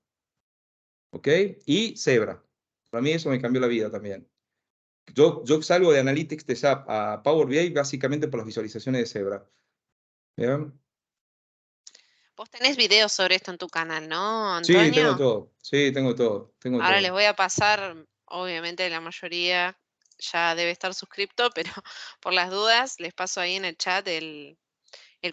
¿ok? Y Zebra. Para mí eso me cambió la vida también. Yo salgo de Analytics de SAP a Power BI básicamente por las visualizaciones de Zebra. ¿Bien? Vos tenés videos sobre esto en tu canal, ¿no, Sí, tengo Antonio? todo. Sí, tengo todo. Tengo Ahora les todo. voy a pasar, obviamente la mayoría ya debe estar suscripto, pero por las dudas les paso ahí en el chat el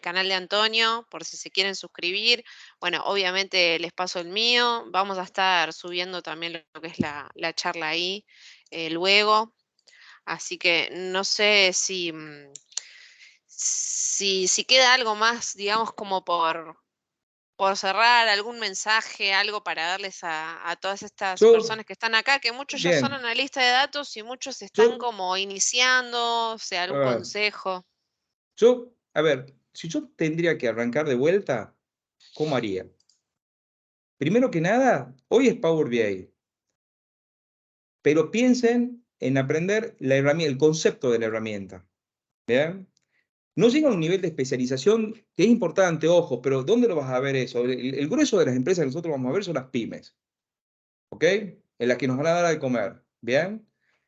canal de Antonio, por si se quieren suscribir. Bueno, obviamente les paso el mío. Vamos a estar subiendo también lo que es la charla ahí luego. Así que no sé si queda algo más, digamos, como por cerrar, algún mensaje, algo para darles a todas estas Yo, personas que están acá, que muchos ya son bien, analistas de datos y muchos están yo, como iniciando, o sea, algún a ver, consejo. a ver, si yo tendría que arrancar de vuelta, ¿cómo haría? Primero que nada, hoy es Power BI, pero piensen en aprender la herramienta, el concepto de la herramienta. ¿Bien? No llega a un nivel de especialización que es importante, ojo, pero ¿dónde lo vas a ver eso? El grueso de las empresas que nosotros vamos a ver son las pymes, ¿ok? En las que nos van a dar de comer, ¿bien?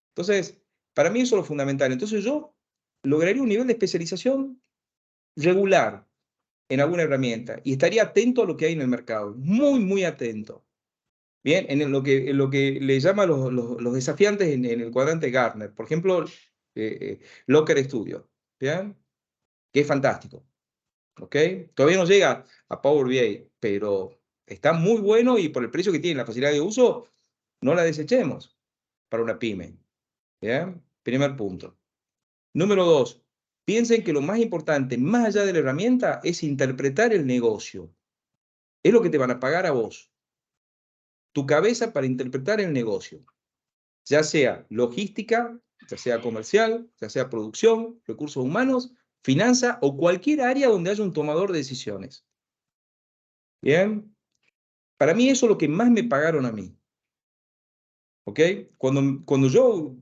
Entonces, para mí eso es lo fundamental. Entonces yo lograría un nivel de especialización regular en alguna herramienta y estaría atento a lo que hay en el mercado, muy, muy atento. Bien, en lo que le llama los desafiantes en el cuadrante Gartner, por ejemplo, Locker Studio, ¿bien? Que es fantástico, ¿ok? Todavía no llega a Power BI, pero está muy bueno y por el precio que tiene, la facilidad de uso, no la desechemos para una pyme, ¿bien? Primer punto. Número dos, piensen que lo más importante, más allá de la herramienta, es interpretar el negocio. Es lo que te van a pagar a vos. Tu cabeza para interpretar el negocio, ya sea logística, ya sea comercial, ya sea producción, recursos humanos, finanza o cualquier área donde haya un tomador de decisiones. Bien, para mí eso es lo que más me pagaron a mí. ¿Ok? Cuando yo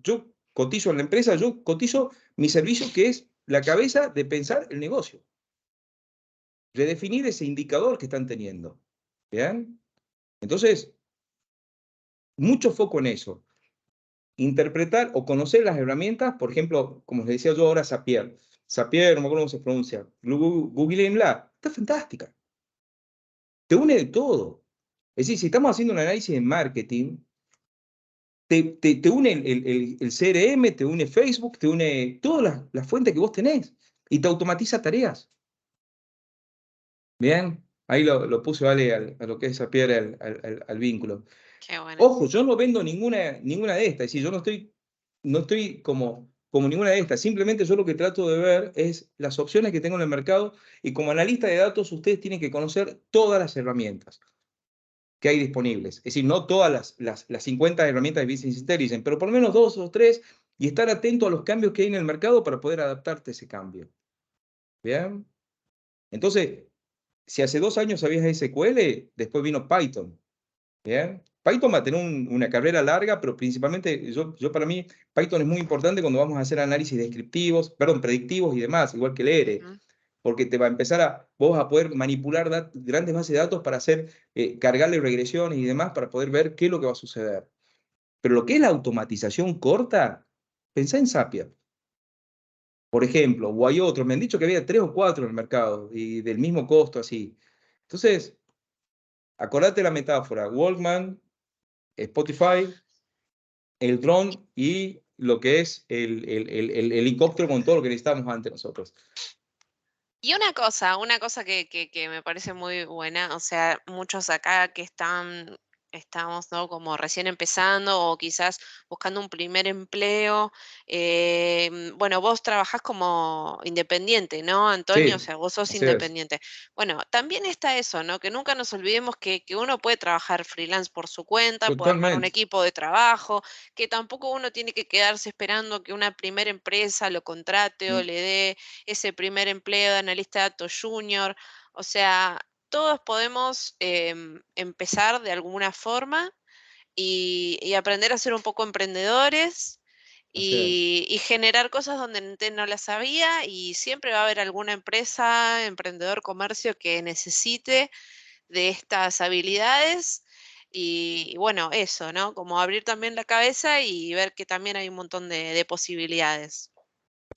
cotizo en la empresa, yo cotizo mi servicio que es la cabeza de pensar el negocio, de definir ese indicador que están teniendo. ¿Bien? Entonces, mucho foco en eso. Interpretar o conocer las herramientas, por ejemplo, como les decía yo ahora, Zapier. Zapier, no me acuerdo cómo se pronuncia. Googleenla. Está fantástica. Te une de todo. Es decir, si estamos haciendo un análisis de marketing, te une el CRM, te une Facebook, te une todas las fuentes que vos tenés y te automatiza tareas. Bien, ahí lo puse, vale, a lo que es Zapier, al vínculo. Qué bueno. Ojo, yo no vendo ninguna de estas, es decir, yo no estoy como ninguna de estas, simplemente yo lo que trato de ver es las opciones que tengo en el mercado y como analista de datos ustedes tienen que conocer todas las herramientas que hay disponibles. Es decir, no todas las 50 herramientas de Business Intelligence, pero por lo menos 2 o 3 y estar atento a los cambios que hay en el mercado para poder adaptarte a ese cambio. ¿Bien? Entonces, si hace 2 años sabías SQL, después vino Python. ¿Bien? Python va a tener una carrera larga, pero principalmente yo para mí Python es muy importante cuando vamos a hacer análisis descriptivos, perdón, predictivos y demás, igual que el R, Ujú. porque te va a empezar vos a poder manipular grandes bases de datos para hacer, cargarle regresiones y demás para poder ver qué es lo que va a suceder. Pero lo que es la automatización corta, pensá en Zapier, por ejemplo, o hay otros, me han dicho que había 3 o 4 en el mercado y del mismo costo así. Entonces, acordate la metáfora, Walkman, Spotify, el dron y lo que es el helicóptero con todo lo que necesitábamos antes nosotros. Y una cosa que me parece muy buena, o sea, muchos acá que están estamos, ¿no? Como recién empezando o quizás buscando un primer empleo. Bueno, vos trabajás como independiente, ¿no, Antonio? O Sí, sea, vos sos así es. independiente. Bueno, también está eso, ¿no? Que nunca nos olvidemos que uno puede trabajar freelance por su cuenta, puede armar un Totalmente. equipo de trabajo, que tampoco uno tiene que quedarse esperando que una primera empresa lo contrate o Mm, le dé ese primer empleo de analista de datos junior. O sea, todos podemos empezar de alguna forma y aprender a ser un poco emprendedores así es. y generar cosas donde antes no las había y siempre va a haber alguna empresa, emprendedor, comercio que necesite de estas habilidades. Y bueno, eso, ¿no? Como abrir también la cabeza y ver que también hay un montón de posibilidades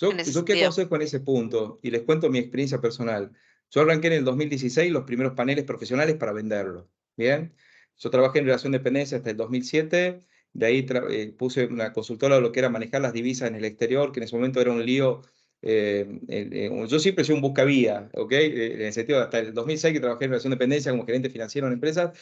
en ese Yo qué sentido. aconsejo en ese punto, y les cuento mi experiencia personal. Yo arranqué en el 2016 los primeros paneles profesionales para venderlos, ¿bien? Yo trabajé en relación de dependencia hasta el 2007, de ahí puse una consultora de lo que era manejar las divisas en el exterior, que en ese momento era un lío. Yo siempre soy un buscavía, ¿ok? En el sentido, hasta el 2006 que trabajé en relación de dependencia como gerente financiero en empresas,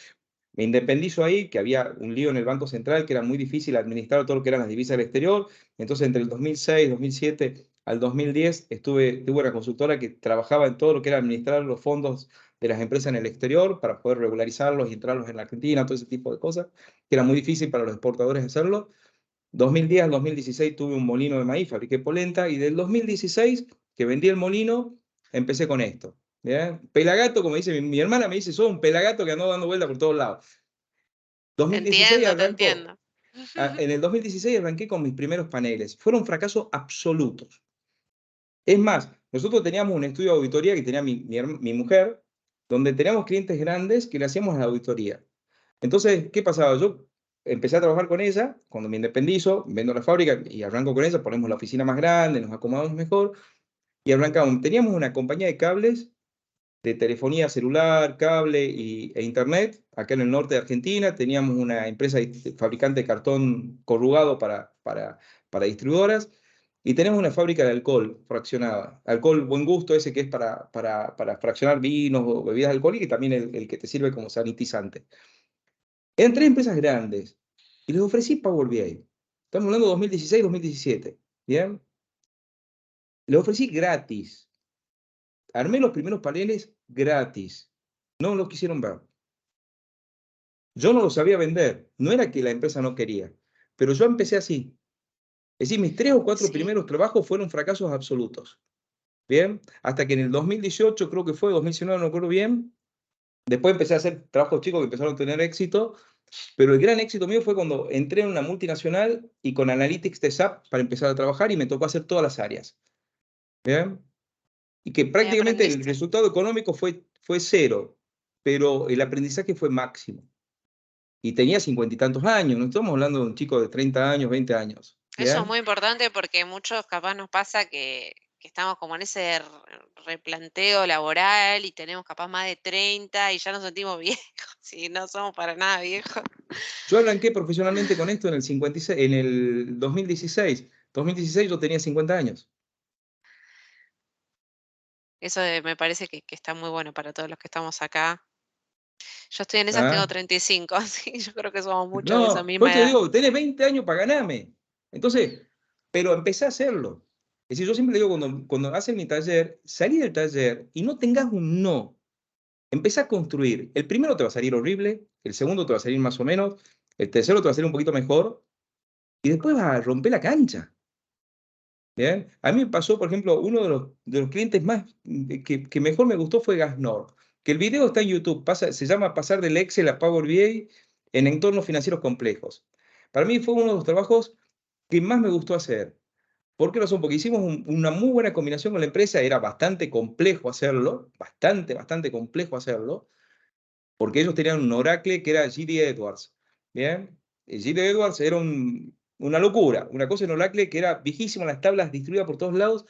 me independizo ahí, que había un lío en el Banco Central, que era muy difícil administrar todo lo que eran las divisas del exterior. Entonces, entre el 2006, 2007 al 2010, tuve una consultora que trabajaba en todo lo que era administrar los fondos de las empresas en el exterior para poder regularizarlos y entrarlos en la Argentina, todo ese tipo de cosas, que era muy difícil para los exportadores hacerlo. 2010 al 2016 tuve un molino de maíz, fabriqué polenta, y del 2016, que vendí el molino, empecé con esto. ¿Ya? Pelagato, como dice mi hermana, me dice, sos un pelagato que andó dando vuelta por todos lados. 2016 Te arrancó, entiendo. en el 2016 arranqué con mis primeros paneles. Fueron fracasos absolutos. Es más, nosotros teníamos un estudio de auditoría que tenía mi mujer, donde teníamos clientes grandes que le hacíamos la auditoría. Entonces, ¿qué pasaba? Yo empecé a trabajar con ella, cuando me independizo, vendo la fábrica y arranco con ella, ponemos la oficina más grande, nos acomodamos mejor y arrancamos. Teníamos una compañía de cables, de telefonía celular, cable e internet, acá en el norte de Argentina. Teníamos una empresa fabricante de cartón corrugado para distribuidoras, y tenemos una fábrica de alcohol fraccionada, alcohol buen gusto, ese que es para fraccionar vinos o bebidas alcohólicas, y también el que te sirve como sanitizante. Eran tres empresas grandes y les ofrecí Power BI. Estamos hablando de 2016-2017, ¿bien? Les ofrecí gratis. Armé los primeros paneles gratis. No los quisieron ver. Yo no lo sabía vender. No era que la empresa no quería, pero yo empecé así. Es decir, mis 3 o 4 Sí. primeros trabajos fueron fracasos absolutos. Bien, hasta que en el 2018, creo que fue 2019, no recuerdo bien, después empecé a hacer trabajos chicos que empezaron a tener éxito, pero el gran éxito mío fue cuando entré en una multinacional y con Analytics de SAP para empezar a trabajar, y me tocó hacer todas las áreas. Bien, y que Ahí prácticamente el aprendiste. resultado económico fue cero, pero el aprendizaje fue máximo. Y tenía 50 y tantos años, no estamos hablando de un chico de 30 años, 20 años. Eso es ¿Bien? muy importante porque muchos capaz nos pasa que estamos como en ese replanteo laboral y tenemos capaz más de 30 y ya nos sentimos viejos y no somos para nada viejos. Yo arranqué profesionalmente con esto en el 56, en el 2016. 2016 yo tenía 50 años. Eso me parece que está muy bueno para todos los que estamos acá. Yo estoy en esas, tengo ¿Ah? 35, así que yo creo que somos muchos de esa No, pues misma te edad. digo, tenés 20 años para ganarme. Entonces, pero empecé a hacerlo. Es decir, yo siempre digo, cuando hacen mi taller, salí del taller y no tengas un no. Empecé a construir. El primero te va a salir horrible, el segundo te va a salir más o menos, el tercero te va a salir un poquito mejor, y después vas a romper la cancha. ¿Bien? A mí me pasó, por ejemplo, uno de los clientes más que mejor me gustó fue Gasnor, que el video está en YouTube, se llama Pasar del Excel a Power BI en entornos financieros complejos. Para mí fue uno de los trabajos que más me gustó hacer. ¿Por qué razón? Porque hicimos una muy buena combinación con la empresa, era bastante complejo hacerlo, bastante complejo hacerlo, porque ellos tenían un Oracle que era GD Edwards. ¿Bien? El GD Edwards era una locura, una cosa en Oracle que era viejísima, las tablas distribuidas por todos lados,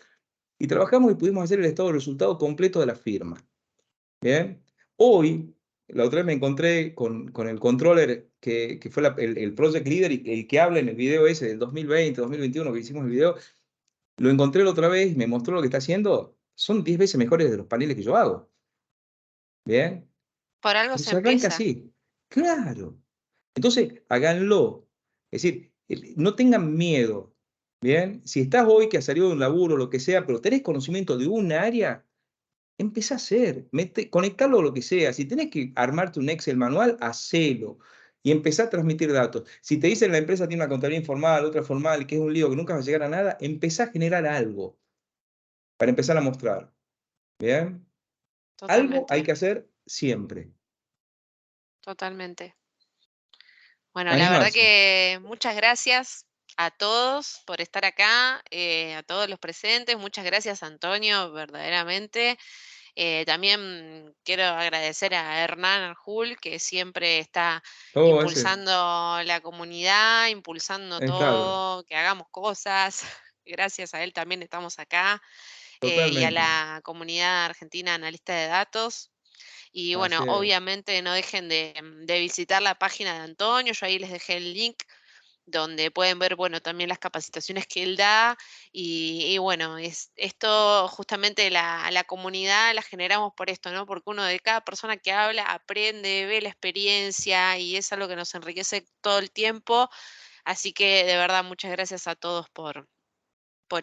y trabajamos y pudimos hacer el estado de resultado completo de la firma. ¿Bien? Hoy, la otra vez me encontré con el controller que fue el project leader y el que habla en el video ese del 2020, 2021 que hicimos el video. Lo encontré la otra vez y me mostró lo que está haciendo. Son 10 veces mejores de los paneles que yo hago. ¿Bien? Por algo Pero se se arranca empieza. así. Claro. Entonces, háganlo. Es decir, no tengan miedo, ¿bien? Si estás hoy que has salido de un laburo, lo que sea, pero tenés conocimiento de un área, empezá a hacer, conectarlo a lo que sea. Si tenés que armarte un Excel manual, hacelo. Y empezá a transmitir datos. Si te dicen la empresa tiene una contabilidad informal, otra formal, que es un lío, que nunca va a llegar a nada, empezá a generar algo para empezar a mostrar. ¿Bien? Algo hay Totalmente, que hacer siempre. totalmente. Bueno, la verdad Animarse. que muchas gracias a todos por estar acá, a todos los presentes. Muchas gracias, Antonio, verdaderamente. También quiero agradecer a Hernán Arjul, que siempre está Oh, ese, impulsando la comunidad, impulsando claro, todo, que hagamos cosas. Gracias a él también estamos acá, y a totalmente. la comunidad argentina analista de datos. Y Así bueno, es. obviamente no dejen de visitar la página de Antonio, yo ahí les dejé el link donde pueden ver, bueno, también las capacitaciones que él da y bueno, esto justamente la comunidad la generamos por esto, ¿no? Porque uno de cada persona que habla aprende, ve la experiencia y es algo que nos enriquece todo el tiempo. Así que de verdad, muchas gracias a todos por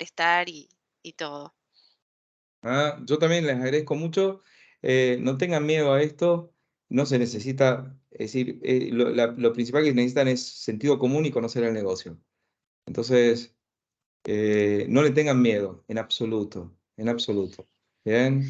estar y todo. Yo también les agradezco mucho. No tengan miedo a esto. No se necesita, es decir, lo principal que necesitan es sentido común y conocer el negocio. Entonces, no le tengan miedo, en absoluto, en absoluto. ¿Bien?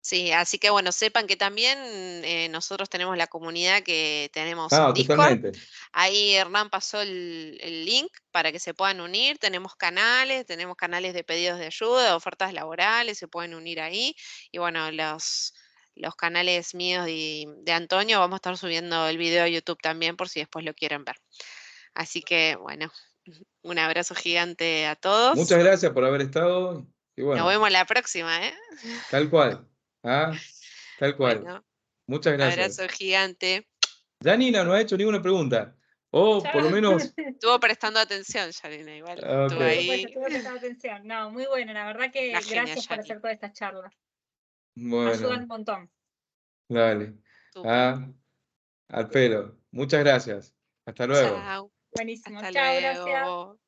Sí, así que bueno, sepan que también nosotros tenemos la comunidad que tenemos en Discord. Totalmente. Ahí Hernán pasó el link para que se puedan unir. Tenemos canales de pedidos de ayuda, ofertas laborales, se pueden unir ahí. Y bueno, los canales míos y de Antonio, vamos a estar subiendo el video a YouTube también por si después lo quieren ver. Así que bueno, un abrazo gigante a Muchas todos. gracias por haber estado. Y Nos bueno, vemos la próxima, ¿eh? tal cual. ¿Ah? Tal cual. Bueno, Muchas abrazo gracias. gigante. Janina no ha hecho ninguna pregunta. O por lo Chao. menos. Estuvo prestando atención, Yarina, igual. Ok. Estuvo Por supuesto, ahí. tuve que prestar atención. No, muy bueno, la verdad La que genia, gracias por Yarina. hacer todas estas charlas. Ayudan Bueno, un montón. dale. Súper. Ah, al pelo. Muchas gracias. Hasta luego. Chao. Buenísimo. Hasta Chao, gracias. luego.